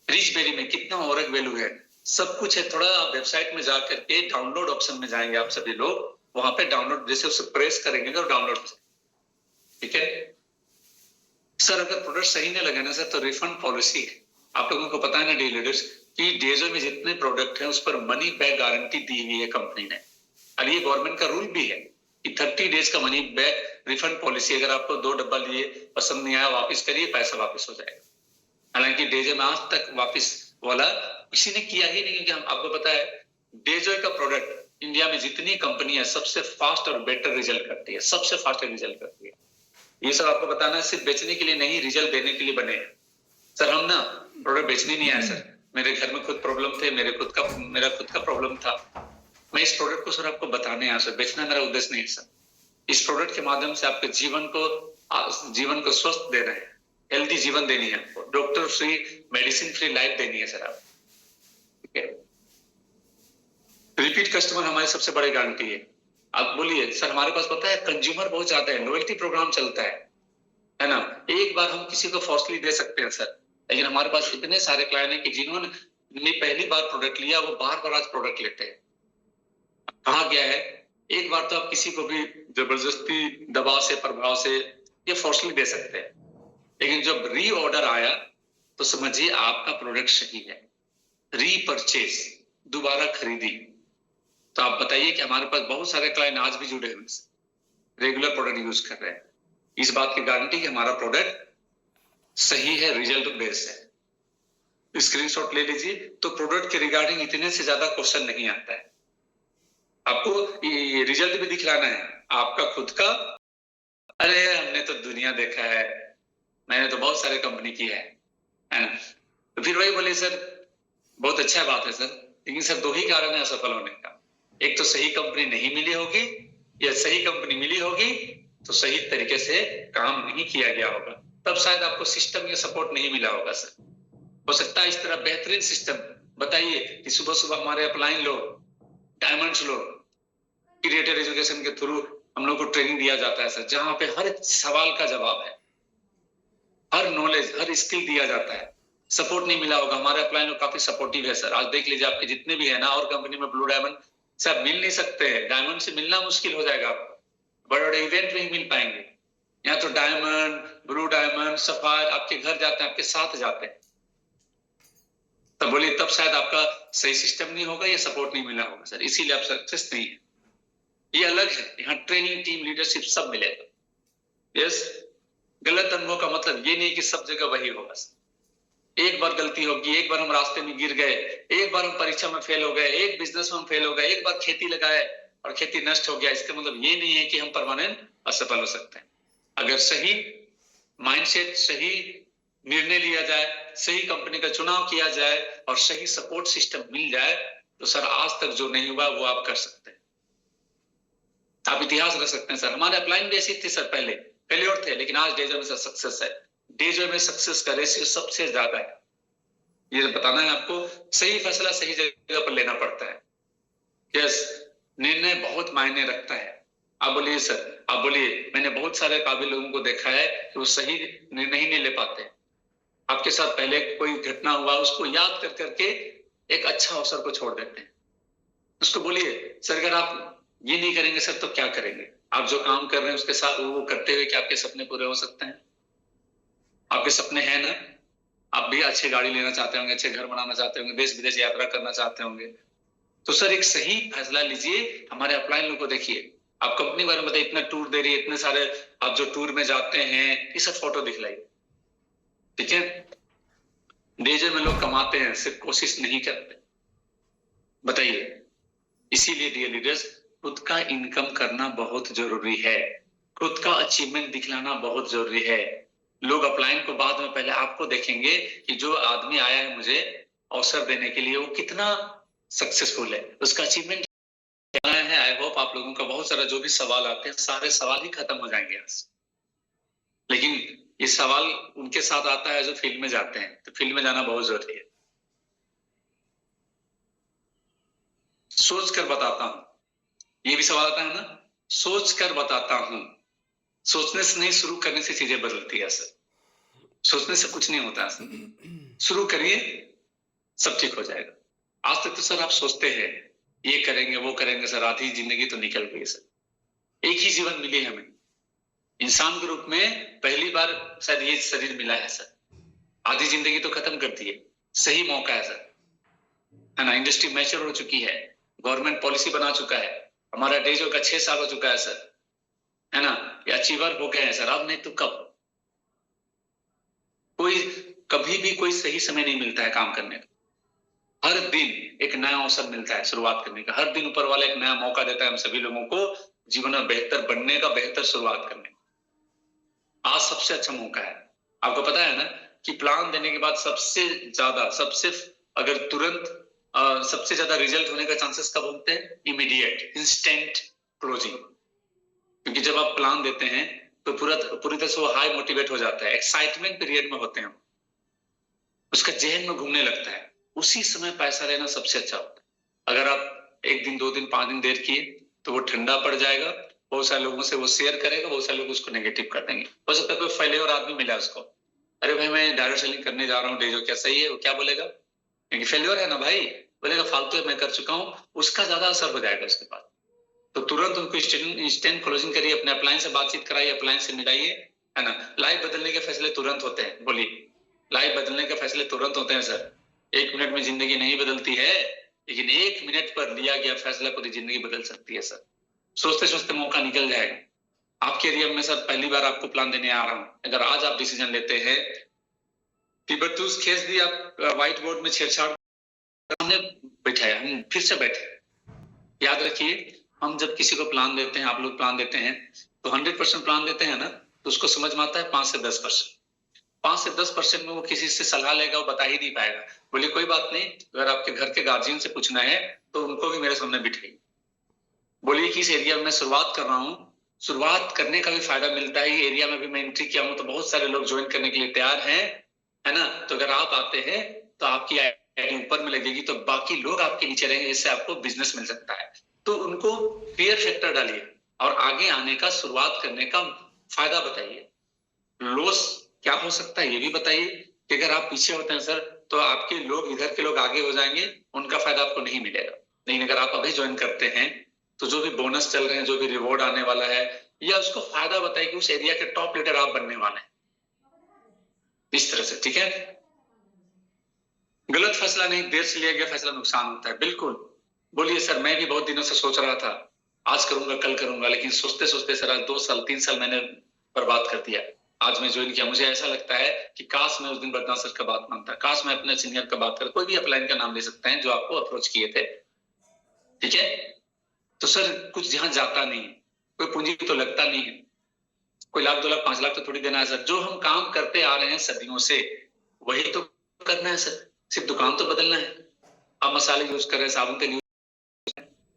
रिचबेरी में कितना ओरिक वैल्यू है, सब कुछ है। थोड़ा आप वेबसाइट में जाकर के डाउनलोड ऑप्शन में जाएंगे आप सभी लोग, वहां पे डाउनलोड जैसे उसे प्रेस करेंगे तो डाउनलोड हो जाएगा। ठीक है सर, अगर प्रोडक्ट सही नहीं लगे ना सर तो रिफंड पॉलिसी है। आप लोगों को पता है ना डी लीडर्स कि डेजो में जितने प्रोडक्ट हैं उस पर मनी बैक गारंटी दी हुई है कंपनी ने, और ये गवर्नमेंट का रूल भी है कि 30 डेज का मनी बैक रिफंड पॉलिसी। अगर आपको 2 डब्बा लिए पसंद नहीं आया, वापस करिए, पैसा वापस हो जाएगा। हालांकि डेजो में आज तक वापस वाला किसी ने किया ही नहीं, क्योंकि हम आपको पता है डेजो का प्रोडक्ट इंडिया में जितनी कंपनी है सबसे फास्ट और बेटर रिजल्ट करती है, सबसे फास्ट रिजल्ट करती है। ये सब आपको बताना सिर्फ बेचने के लिए नहीं, रिजल्ट देने के लिए बने हैं। सर हम ना प्रोडक्ट बेचने नहीं आए सर, मेरे घर में खुद प्रॉब्लम थे, मेरा खुद का प्रॉब्लम था। मैं इस प्रोडक्ट को सर आपको बताने आया सर, बेचना मेरा उद्देश्य नहीं है सर। इस प्रोडक्ट के माध्यम से आपके जीवन को स्वस्थ देना है, हेल्दी जीवन देनी है आपको, doctor free, medicine free life देनी है सर आप। ठीक है, रिपीट कस्टमर हमारी सबसे बड़ी गारंटी है। आप बोलिए सर हमारे पास पता है कंज्यूमर बहुत ज्यादा है, लॉयल्टी प्रोग्राम चलता है ना, एक बार हम किसी को फॉर्सली दे सकते हैं सर, लेकिन हमारे पास इतने सारे क्लाइंट हैं कि जिन्होंने पहली बार प्रोडक्ट लिया वो बार बार आज प्रोडक्ट लेते हैं। कहा गया है एक बार तो आप किसी को भी जबरदस्ती दबाव से, प्रभाव से ये फॉर्सली दे सकते हैं, लेकिन जब री ऑर्डर आया तो समझिए आपका प्रोडक्ट सही है, रीपरचेज, दोबारा खरीदी। तो आप बताइए कि हमारे पास बहुत सारे क्लाइंट आज भी जुड़े हुए रेगुलर प्रोडक्ट यूज कर रहे हैं, इस बात की गारंटी कि हमारा प्रोडक्ट सही है, रिजल्ट बेस्ड है। स्क्रीनशॉट ले लीजिए। तो प्रोडक्ट के रिगार्डिंग इतने से ज्यादा क्वेश्चन नहीं आता है, आपको ये रिजल्ट भी दिखलाना है आपका खुद का। अरे हमने तो दुनिया देखा है, मैंने तो बहुत सारे कंपनी की है ना। तो फिर वही बोले सर बहुत अच्छा बात है सर, लेकिन सर 2 ही कारण है असफल होने का, एक तो सही कंपनी नहीं मिली होगी, या सही कंपनी मिली होगी तो सही तरीके से काम नहीं किया गया होगा, तब शायद आपको सिस्टम या सपोर्ट नहीं मिला होगा सर। हो सकता है इस तरह बेहतरीन सिस्टम बताइए कि सुबह सुबह हमारे अपलाइन लो, डायमंड्स लो, क्रिएटर एजुकेशन के थ्रू हम लोग को ट्रेनिंग दिया जाता है सर, जहां पे हर सवाल का जवाब है, हर नॉलेज, हर स्किल दिया जाता है। सपोर्ट नहीं मिला होगा, हमारे अपलाइन लोग काफी सपोर्टिव है सर। आज देख लीजिए आपके जितने भी है ना, और कंपनी में ब्लू डायमंड से आप मिल नहीं सकते हैं, डायमंड से मिलना मुश्किल हो जाएगा आपको, बड़े बड़े इवेंट में ही मिल पाएंगे। यहाँ तो डायमंड, ब्लू डायमंड, सफायर आपके घर जाते हैं, आपके साथ जाते हैं। तब बोलिए तब शायद आपका सही सिस्टम नहीं होगा या सपोर्ट नहीं मिला होगा सर, इसीलिए आप सक्सेस नहीं है। ये अलग है, यहाँ ट्रेनिंग, टीम लीडरशिप सब मिलेगा। यस, गलत अनुभव का मतलब ये नहीं कि सब जगह वही होगा सर। एक बार गलती होगी, एक बार हम रास्ते में गिर गए, एक बार हम परीक्षा में फेल हो गए, एक बिजनेस में हम फेल हो गए, एक बार खेती लगाए और खेती नष्ट हो गया, इसका मतलब ये नहीं है कि हम परमानेंट असफल हो सकते हैं। अगर सही माइंडसेट, सही निर्णय लिया जाए, सही कंपनी का चुनाव किया जाए और सही सपोर्ट सिस्टम मिल जाए तो सर आज तक जो नहीं हुआ वो आप कर सकते हैं, आप इतिहास रख सकते हैं सर। हमारे अपलाइन भी ऐसी थी सर, पहले फेलियर थे, लेकिन आज डेजो में सक्सेस है। डेजो में सक्सेस का रेशियो सबसे ज्यादा है। ये बताना है आपको, सही फैसला सही जगह पर लेना पड़ता है। यस, निर्णय बहुत मायने रखता है। आप बोलिए सर, आप बोलिए, मैंने बहुत सारे काबिल लोगों को देखा है कि वो सही निर्णय ही नहीं ले पाते। आपके साथ पहले कोई घटना हुआ, उसको याद कर करके एक अच्छा अवसर को छोड़ देते हैं। उसको बोलिए सर अगर आप ये नहीं करेंगे सर तो क्या करेंगे? आप जो काम कर रहे हैं उसके साथ वो करते हुए क्या आपके सपने पूरे हो सकते हैं? आपके सपने हैं ना, आप भी अच्छी गाड़ी लेना चाहते होंगे, अच्छे घर बनाना चाहते होंगे, देश विदेश यात्रा करना चाहते होंगे, तो सर एक सही फैसला लीजिए। हमारे अपलाइन लोग को देखिए, आप कंपनी बारे में बताइए, इतना टूर दे रही है, इतने सारे आप जो टूर में जाते हैं, ये सब फोटो दिखलाइए, ठीक है। डेजर में लोग कमाते हैं, सिर्फ कोशिश नहीं करते। बताइए, इसीलिए डियर लीडर्स, खुद का इनकम करना बहुत जरूरी है, खुद का अचीवमेंट दिखलाना बहुत जरूरी है। लोग अपलाइन को बाद में, पहले आपको देखेंगे कि जो आदमी आया है मुझे अवसर देने के लिए, वो कितना सक्सेसफुल है, उसका अचीवमेंट क्या है। आई होप आप लोगों का बहुत सारा जो भी सवाल आते हैं, सारे सवाल ही खत्म हो जाएंगे आज। लेकिन ये सवाल उनके साथ आता है जो फील्ड में जाते हैं, तो फील्ड में जाना बहुत जरूरी है। सोच कर बताता हूं, ये भी सवाल आता है ना, सोच कर बताता हूं। सोचने से नहीं, शुरू करने से चीजें बदलती है सर। सोचने से कुछ नहीं होता सर, शुरू करिए, सब ठीक हो जाएगा। आज तक तो सर आप सोचते हैं ये करेंगे वो करेंगे सर, आधी जिंदगी तो निकल गई सर। एक ही जीवन मिली हमें, इंसान के रूप में पहली बार सर ये शरीर मिला है सर, आधी जिंदगी तो खत्म कर दी है। सही मौका है सर, है ना। इंडस्ट्री मैच्योर हो चुकी है, गवर्नमेंट पॉलिसी बना चुका है, हमारा डेजो का 6 साल हो चुका है सर, है ना। ये अचीवर हो गए हैं सर, अब नहीं तो कब। कोई कभी भी कोई सही समय नहीं मिलता है काम करने का। हर दिन एक नया अवसर मिलता है शुरुआत करने का, हर दिन ऊपर वाला एक नया मौका देता है हम सभी लोगों को जीवन में बेहतर बनने का, बेहतर शुरुआत करने का। आज सबसे अच्छा मौका है। आपको पता है ना कि प्लान देने के बाद सबसे ज्यादा, अगर तुरंत सबसे ज्यादा रिजल्ट होने का चांसेस कब होते हैं? Immediate, instant closing. क्योंकि जब आप प्लान देते हैं तो पूरी तरह से वो हाई मोटिवेट हो जाता है, एक्साइटमेंट पीरियड में होते हैं, उसका जहन में घूमने लगता है, उसी समय पैसा लेना सबसे अच्छा होता है। अगर आप 1 दिन 2 दिन 5 दिन देर किए तो वो ठंडा पड़ जाएगा, बहुत सारे लोगों से वो शेयर करेगा, बहुत सारे लोग उसको नेगेटिव कर देंगे। हो सकता है कोई फेलियर आदमी मिला उसको, अरे भाई मैं डायरेक्ट सेलिंग करने जा रहा हूँ डेजो, क्या सही है? वो क्या बोलेगा? क्योंकि फेलियर है ना भाई, बोलेगा फालतू है, मैं कर चुका हूँ, उसका ज्यादा असर हो जाएगा उसके पास। तो तुरंत उनको इंस्टेंट क्लोजिंग करिए, अपने अपलाइन से बातचीत कराइए, अपलाइन से मिलाइए, है ना। लाइफ बदलने के फैसले तुरंत होते हैं, बोलिए, लाइफ बदलने के फैसले तुरंत होते हैं सर। 1 मिनट में जिंदगी नहीं बदलती है, लेकिन 1 मिनट पर लिया गया फैसला पूरी जिंदगी बदल सकती है सर। सोचते सोचते मौका निकल जाएगा। आपके एरिया में सर पहली बार आपको प्लान देने आ रहा हूं, अगर आज आप डिसीजन लेते हैं कि बतूस खेस दी, आप व्हाइट बोर्ड में छेड़छाड़ हमने बैठाया, हम फिर से बैठे। याद रखिए, हम जब किसी को प्लान देते हैं, आप लोग प्लान देते हैं, तो 100% प्लान देते हैं ना, तो उसको समझ में आता है 5 से 10%। 5 से 10% में वो किसी से सलाह लेगा, वो बता ही नहीं पाएगा। बोलिए कोई बात नहीं, अगर आपके घर के गार्जियन से पूछना है तो उनको भी मेरे सामने बिठाइए। बोलिए कि इस एरिया में मैं शुरुआत कर रहा हूँ, शुरुआत करने का भी फायदा मिलता है, ये एरिया में भी मैं एंट्री किया हूँ तो बहुत सारे लोग ज्वाइन करने के लिए तैयार हैं, है ना। तो अगर आप आते हैं तो आपकी आईडी ऊपर में लगेगी, तो बाकी लोग आपके नीचे रहेंगे, जिससे आपको बिजनेस मिल सकता है। तो उनको फियर फैक्टर डालिए और आगे आने का, शुरुआत करने का फायदा बताइए। लॉस क्या हो सकता है ये भी बताइए, कि अगर आप पीछे होते हैं सर तो आपके लोग, इधर के लोग आगे हो जाएंगे, उनका फायदा आपको नहीं मिलेगा। लेकिन अगर आप अभी ज्वाइन करते हैं तो जो भी बोनस चल रहे हैं, जो भी रिवॉर्ड आने वाला है, या उसको फायदा बताइए कि उस एरिया के टॉप लीडर आप बनने वाले हैं, इस तरह से, ठीक है। गलत फैसला नहीं, देर से लिया गया फैसला नुकसान होता है, बिल्कुल। बोलिए सर मैं भी बहुत दिनों से सोच रहा था, आज करूंगा कल करूंगा, लेकिन सोचते सोचते सर 2 साल 3 साल मैंने बर्बाद कर दिया। आज मैं ज्वाइन किया, मुझे ऐसा लगता है कि काश मैं उस दिन बदनाम सर का बात मानता, काश मैं अपने सीनियर का बात कर, कोई भी अपलाइन का नाम ले सकते हैं जो आपको अप्रोच किए थे, ठीक है। तो सर कुछ ध्यान जाता नहीं, कोई पूंजी तो लगता नहीं है, कोई लाख 2 लाख 5 लाख तो थोड़ी देना है सर। जो हम काम करते आ रहे हैं सदियों से, वही तो करना है सर, सिर्फ दुकान तो बदलना है। आप मसाले यूज कर रहे हैं, साबुन तेल,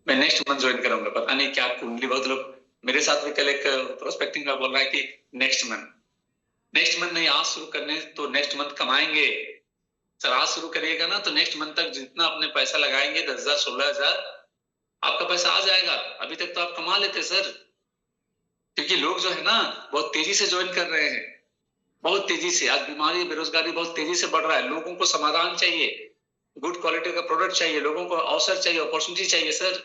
मैं नेक्स्ट मंथ ज्वाइन करूंगा, पता नहीं क्या कुंडली, बहुत लोग मेरे साथ भी कल एक प्रोस्पेक्टिंग में बोल रहा है कि नेक्स्ट मंथ नहीं, आज शुरू करने तो नेक्स्ट मंथ कमाएंगे सर। आज शुरू करिएगा ना तो नेक्स्ट मंथ तक जितना अपने पैसा लगाएंगे 10,000 16,000 आपका पैसा आ जाएगा। अभी तक तो आप कमा लेते सर, क्योंकि लोग जो है ना बहुत तेजी से ज्वाइन कर रहे हैं, बहुत तेजी से। आज बीमारी, बेरोजगारी बहुत तेजी से बढ़ रहा है, लोगों को समाधान चाहिए, गुड क्वालिटी का प्रोडक्ट चाहिए, लोगों को अवसर चाहिए, अपॉर्चुनिटी चाहिए सर।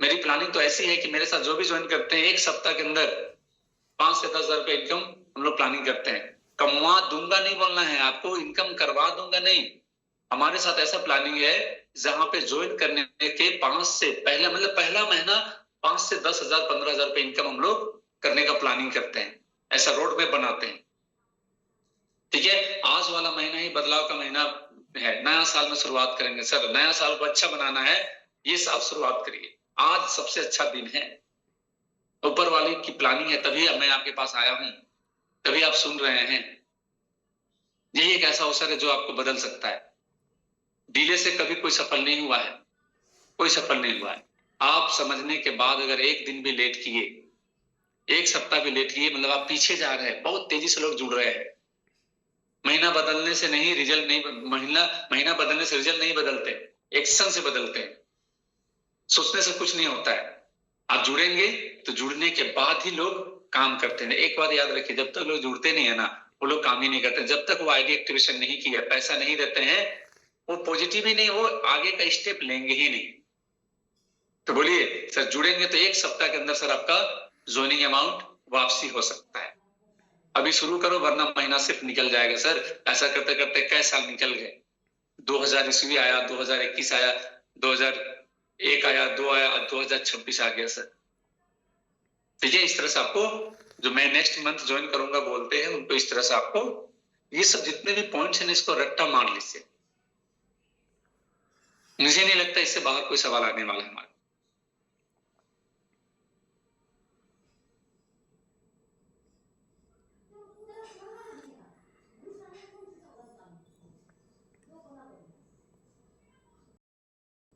मेरी प्लानिंग तो ऐसी है कि मेरे साथ जो भी ज्वाइन करते हैं, 1 सप्ताह के अंदर 5 से 10,000 रुपए इनकम हम लोग प्लानिंग करते हैं। कमवा दूंगा नहीं बोलना है आपको, इनकम करवा दूंगा नहीं। हमारे साथ ऐसा प्लानिंग है जहां पे ज्वाइन करने के 5 से पहला, मतलब पहला महीना 5 से 10,000 15,000 रुपए इनकम हम लोग करने का प्लानिंग करते हैं, ऐसा रोड मैप बनाते हैं। ठीक है, आज वाला महीना ही बदलाव का महीना है, नया साल में शुरुआत करेंगे। सर नया साल को अच्छा बनाना है, ये साल शुरुआत करिए, आज सबसे अच्छा दिन है, ऊपर वाले की प्लानिंग है, तभी मैं आपके पास आया हूं, तभी आप सुन रहे हैं। यही एक ऐसा अवसर है जो आपको बदल सकता है। डिले से कभी कोई सफल नहीं हुआ है, कोई सफल नहीं हुआ है। आप समझने के बाद अगर एक दिन भी लेट किए, एक सप्ताह भी लेट किए, मतलब आप पीछे जा रहे हैं। बहुत तेजी से लोग जुड़ रहे हैं। महीना बदलने से नहीं रिजल्ट नहीं, महीना बदलने से रिजल्ट नहीं बदलते, एक्शन से बदलते हैं। सोचने से कुछ नहीं होता है। आप जुड़ेंगे तो जुड़ने के बाद ही लोग काम करते हैं। एक बात याद रखिए, जब तक लोग जुड़ते नहीं है ना, वो लोग काम ही नहीं करते। जब तक वो आईडी एक्टिवेशन नहीं किया, पैसा नहीं देते हैं, वो पॉजिटिव ही नहीं, वो आगे का स्टेप लेंगे ही नहीं। तो बोलिए सर, जुड़ेंगे तो एक सप्ताह के अंदर सर आपका ज्वाइनिंग अमाउंट वापसी हो सकता है। अभी शुरू करो, वरना महीना सिर्फ निकल जाएगा। सर ऐसा करते करते कई साल निकल गए। 2000 ईस्वी आया, 2021 आया, 2001 आया, 2 आया, 2026 आ गया सर। ठीक है, इस तरह से आपको, जो मैं नेक्स्ट मंथ ज्वाइन करूंगा बोलते हैं उनको, इस तरह से आपको ये सब जितने भी पॉइंट्स हैं इसको रट्टा मार लीजिए। मुझे नहीं लगता इससे बाहर कोई सवाल आने वाला है हमारा।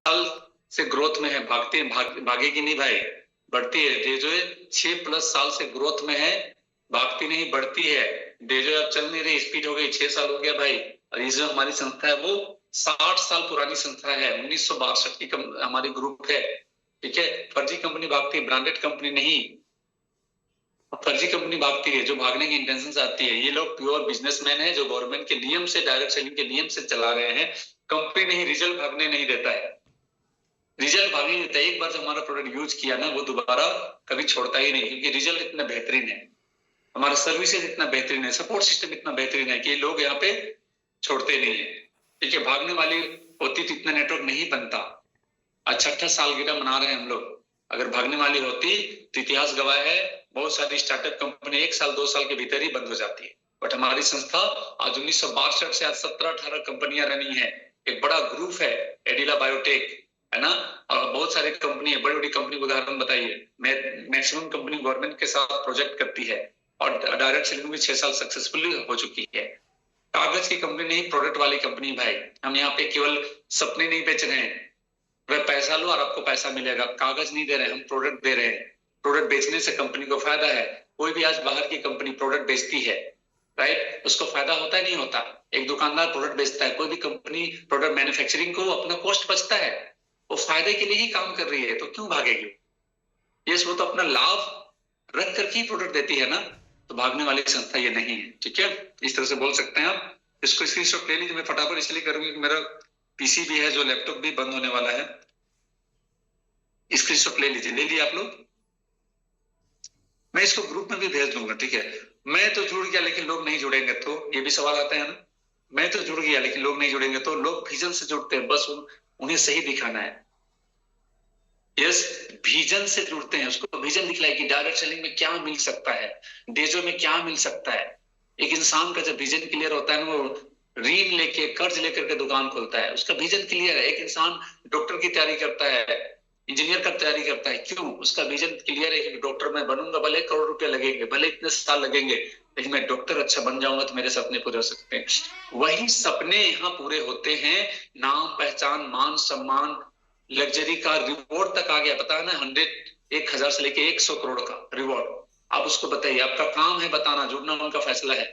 साल से ग्रोथ में है, भागती है, भागेगी नहीं भाई, बढ़ती है। डेजो 6+ साल से ग्रोथ में है, भागती नहीं बढ़ती है। डेजो अब चल नहीं रही, स्पीड हो गई, 6 साल हो गया भाई। और ये जो हमारी संस्था है वो 60 साल पुरानी संस्था है, 1962 की हमारी ग्रुप है। ठीक है, फर्जी कंपनी भागती है, ब्रांडेड कंपनी नहीं। फर्जी कंपनी भागती है, जो भागने की इंटेंशन से आती है। ये लोग प्योर बिजनेसमैन है, जो गवर्नमेंट के नियम से, डायरेक्ट सेलिंग के नियम से चला रहे हैं। कंपनी नहीं, रिजल्ट भागने नहीं देता है, रिजल्ट भागने देता है। एक बार जो हमारा प्रोडक्ट यूज किया ना, वो दोबारा कभी छोड़ता ही नहीं, क्योंकि रिजल्ट इतना बेहतरीन है, हमारा सर्विसेज इतना बेहतरीन है, सपोर्ट सिस्टम इतना बेहतरीन है कि लोग यहाँ पे छोड़ते नहीं है। ठीक है, भागने वाली होती तो इतना नेटवर्क नहीं बनता। आज 6ठा सालगिरह मना रहे हैं हम लोग। अगर भागने वाली होती तो इतिहास गवाह है, बहुत सारी स्टार्टअप कंपनी 1 साल 2 साल के भीतर ही बंद हो जाती है। बट हमारी संस्था आज 1962 से आज 17-18 कंपनियां रनी है। एक बड़ा ग्रुप है एडिला बायोटेक, है ना, और बहुत सारी कंपनी है, बड़ी बड़ी कंपनी का उदाहरण बताइए। मैक्सिमम कंपनी गवर्नमेंट के साथ प्रोजेक्ट करती है, और डायरेक्ट सेलिंग में 6 साल सक्सेसफुली हो चुकी है। कागज की कंपनी नहीं, प्रोडक्ट वाली कंपनी भाई। हम यहाँ पे केवल सपने नहीं बेच रहे हैं, वह पैसा लो और आपको पैसा मिलेगा। कागज नहीं दे रहे, हम प्रोडक्ट दे रहे हैं। प्रोडक्ट बेचने से कंपनी को फायदा है। कोई भी आज बाहर की कंपनी प्रोडक्ट बेचती है, राइट, उसको फायदा होता है नहीं होता? एक दुकानदार प्रोडक्ट बेचता है, कोई भी कंपनी प्रोडक्ट मैन्युफैक्चरिंग को अपना कॉस्ट बचता है, वो फायदे के लिए ही काम कर रही है, तो क्यों भागेगी? यस, वो तो अपना लाभ रख करके ही प्रोडक्ट देती है ना। तो भागने वाली संस्था ये नहीं है। ठीक है, इस तरह से बोल सकते हैं आप। इसको स्क्रीनशॉट ले लीजिए। मैं फटाफट इसलिए करूंगी कि मेरा पीसी भी है, जो लैपटॉप भी बंद होने वाला है। स्क्रीनशॉट ले लीजिए, ले लिए आप लोग? मैं इसको ग्रुप में भी भेज दूंगा। ठीक है, मैं तो जुड़ गया लेकिन लोग नहीं जुड़ेंगे, तो ये भी सवाल आता है ना। मैं तो जुड़ गया लेकिन लोग नहीं जुड़ेंगे, तो लोग विजन से जुड़ते हैं, बस उन्हें सही दिखाना है। यस, विजन से जुड़ते हैं, उसको विजन दिखलाए कि डायरेक्ट सेलिंग में क्या मिल सकता है, डेजो में क्या मिल सकता है। एक इंसान का जब विजन क्लियर होता है ना, वो ऋण लेके, कर्ज लेकर के दुकान खोलता है, उसका विजन क्लियर है। एक इंसान डॉक्टर की तैयारी करता है, इंजीनियर का तैयारी करता है, क्यों? उसका विजन क्लियर है कि डॉक्टर मैं बनूंगा, भले करोड़ रुपए लगेंगे, भले इतने साल लगेंगे, लेकिन मैं डॉक्टर अच्छा बन जाऊंगा तो मेरे सपने पूरे हो सकते हैं। वही सपने यहाँ पूरे होते हैं। नाम, पहचान, मान, सम्मान, लग्जरी का रिवॉर्ड तक आ गया, पता है ना, 1,000 से लेके 100 करोड़ का रिवॉर्ड। आप उसको बताइए, आपका काम है बताना, जुड़ना उनका फैसला है।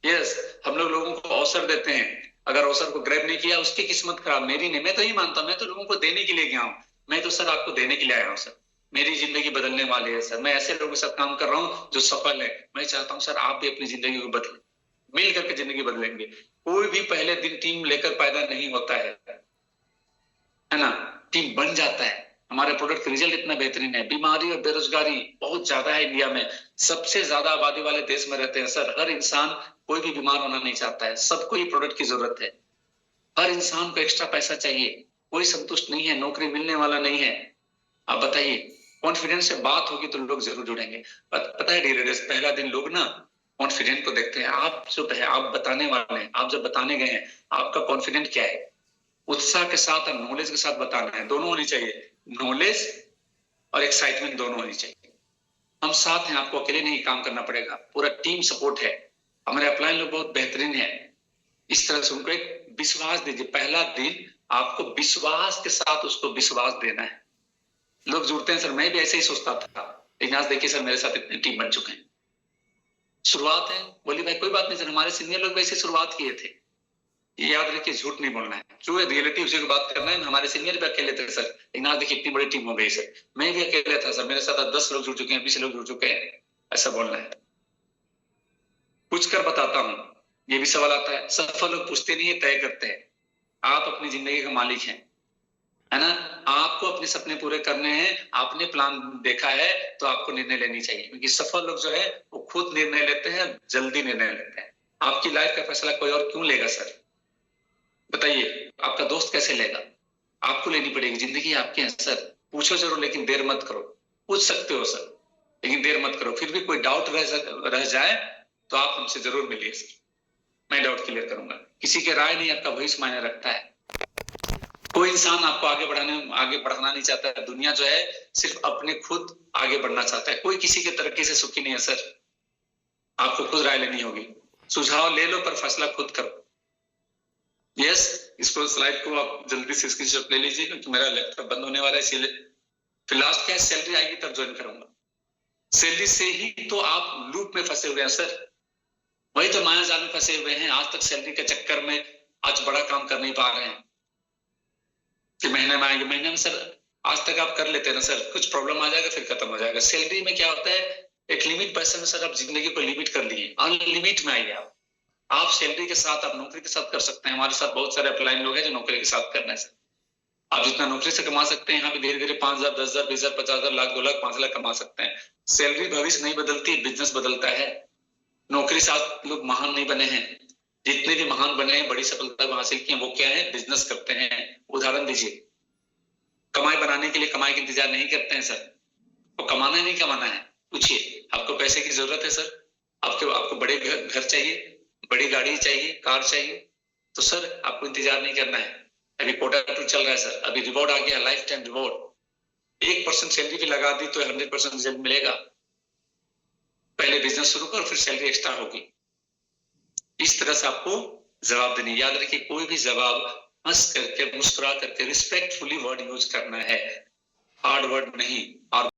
यस, हम लोगों को अवसर देते हैं, अगर अवसर को ग्रैब नहीं किया उसकी किस्मत खराब, मेरी नहीं। मैं तो ये मानता हूं, मैं तो लोगों को देने के लिए गया हूं। मैं तो सर आपको देने के लिए आया हूं सर, मेरी जिंदगी बदलने वाली है सर। मैं ऐसे लोगों के साथ काम कर रहा हूं जो सफल है। मैं चाहता हूं सर आप भी अपनी जिंदगी को बदलें, मिल करके जिंदगी बदलेंगे। कोई भी पहले दिन टीम लेकर पैदा नहीं होता है ना, टीम बन जाता है। हमारे प्रोडक्ट का रिजल्ट इतना बेहतरीन है। बीमारी और बेरोजगारी बहुत ज्यादा है इंडिया में, सबसे ज्यादा आबादी वाले देश में रहते हैं सर। हर इंसान, कोई भी बीमार होना नहीं चाहता है, सबको ही प्रोडक्ट की जरूरत है। हर इंसान को एक्स्ट्रा पैसा चाहिए, कोई संतुष्ट नहीं है, नौकरी मिलने वाला नहीं है। आप बताइए, कॉन्फिडेंस से बात होगी तो लोग जरूर जुड़ेंगे। पता है डीलर्स, पहला दिन लोग ना कॉन्फिडेंट को देखते हैं। आप जो है, आप बताने वाले हैं, आप जब बताने गए हैं, आपका कॉन्फिडेंट क्या है? उत्साह के साथ और नॉलेज के साथ बताना है, दोनों होनी चाहिए। नॉलेज और एक्साइटमेंट दोनों होनी चाहिए। हम साथ हैं, आपको अकेले नहीं काम करना पड़ेगा, पूरा टीम सपोर्ट है। हमारे अपलाइन लोग बहुत बेहतरीन है। इस तरह से उनको एक विश्वास दीजिए। पहला दिन आपको विश्वास के साथ उसको विश्वास देना है। लोग जुड़ते हैं, सर मैं भी ऐसे ही सोचता था, लेकिन आज देखिए सर मेरे साथ इतनी टीम बन चुके हैं। शुरुआत है, बोली भाई कोई बात नहीं सर, हमारे सीनियर लोग वैसे शुरुआत किए थे। ये याद रखिए, झूठ नहीं बोलना है, जो है रियलिटी उसी की बात करना है। हमारे सीनियर भी अकेले थे सर, लेकिन आज देखिए इतनी बड़ी टीम हो गई सर। मैं भी अकेले था सर, मेरे साथ 10 लोग जुड़ चुके हैं, 20 लोग जुड़ चुके हैं। ऐसा बोलना है। पूछ कर बताता हूं, ये भी सवाल आता है। सफल लोग पूछते नहीं है, तय करते हैं। आप अपनी जिंदगी का मालिक हैं, है ना? आपको अपने सपने पूरे करने हैं, आपने प्लान देखा है तो आपको निर्णय लेनी चाहिए, क्योंकि सफल लोग जो है वो खुद निर्णय लेते हैं, जल्दी निर्णय लेते हैं। आपकी लाइफ का फैसला कोई और क्यों लेगा सर? बताइए, आपका दोस्त कैसे लेगा? आपको लेनी पड़ेगी। जिंदगी आपकी है सर। पूछो जरूर, लेकिन देर मत करो। पूछ सकते हो सर, लेकिन देर मत करो। फिर भी कोई डाउट रह जाए तो आप हमसे जरूर मिलिए सर, मैं डाउट क्लियर करूंगा। किसी की राय नहीं, आपका भविष्य मायने रखता है। कोई इंसान आपको आगे बढ़ाना नहीं चाहता है। दुनिया जो है सिर्फ अपने खुद आगे बढ़ना चाहता है। कोई किसी के तरक्की से सुखी नहीं है सर। आपको खुद राय लेनी होगी। सुझाव ले लो पर फैसला खुद करो। यस, इसको स्लाइड को आप जल्दी से स्क्रीनशॉट ले लीजिए, क्योंकि मेरा लैपटॉप बंद होने वाला है, इसीलिए। फिर लास्ट क्या है, सैलरी आएगी तब ज्वाइन करूंगा। सैलरी से ही तो आप लूप में फंसे हुए हैं सर। वही तो माया जाल में फंसे हुए हैं। आज तक सैलरी के चक्कर में आज बड़ा काम कर नहीं पा रहे हैं कि महीने में आएंगे। महीने में सर आज तक आप कर लेते हैं ना सर, कुछ प्रॉब्लम आ जाएगा फिर खत्म हो जाएगा। सैलरी में क्या होता है, एक लिमिट पैसे में सर आप जिंदगी को लिमिट कर लिए, अनलिमिट में आइए आप सैलरी के साथ, आप नौकरी के साथ कर सकते हैं। हमारे साथ बहुत सारे अपलाइन लोग हैं जो नौकरी के साथ कर रहे हैं सर। आप जितना नौकरी से कमा सकते हैं, यहाँ पे धीरे धीरे 5,000, 10,000, 20,000, 50,000, लाख, 2 लाख, 5 लाख कमा सकते हैं। सैलरी भविष्य नहीं बदलती, बिजनेस बदलता है। नौकरी से आज लोग महान नहीं बने हैं। जितने भी महान बने हैं, बड़ी सफलता हासिल की है, वो क्या है, बिजनेस करते हैं। उदाहरण दीजिए, कमाई बनाने के लिए कमाई का इंतजार नहीं करते हैं सर। वो कमाना है, नहीं कमाना है। पूछिए, आपको पैसे की जरूरत है सर? आपको बड़े घर चाहिए, बड़ी गाड़ी चाहिए, कार चाहिए, तो सर आपको इंतजार नहीं करना है। अभी कोटा 2 चल रहा है सर, अभी रिवॉर्ड आ गया, लाइफ टाइम रिवॉर्ड। 1% सैलरी भी लगा दी तो 100% रिजल्ट मिलेगा। पहले बिजनेस शुरू कर, फिर सैलरी एक्स्ट्रा होगी। इस तरह से आपको जवाब देनी। याद रखिए, कोई भी जवाब हंस करके, मुस्कुरा करके, रिस्पेक्टफुली वर्ड यूज करना है, हार्ड वर्ड नहीं। और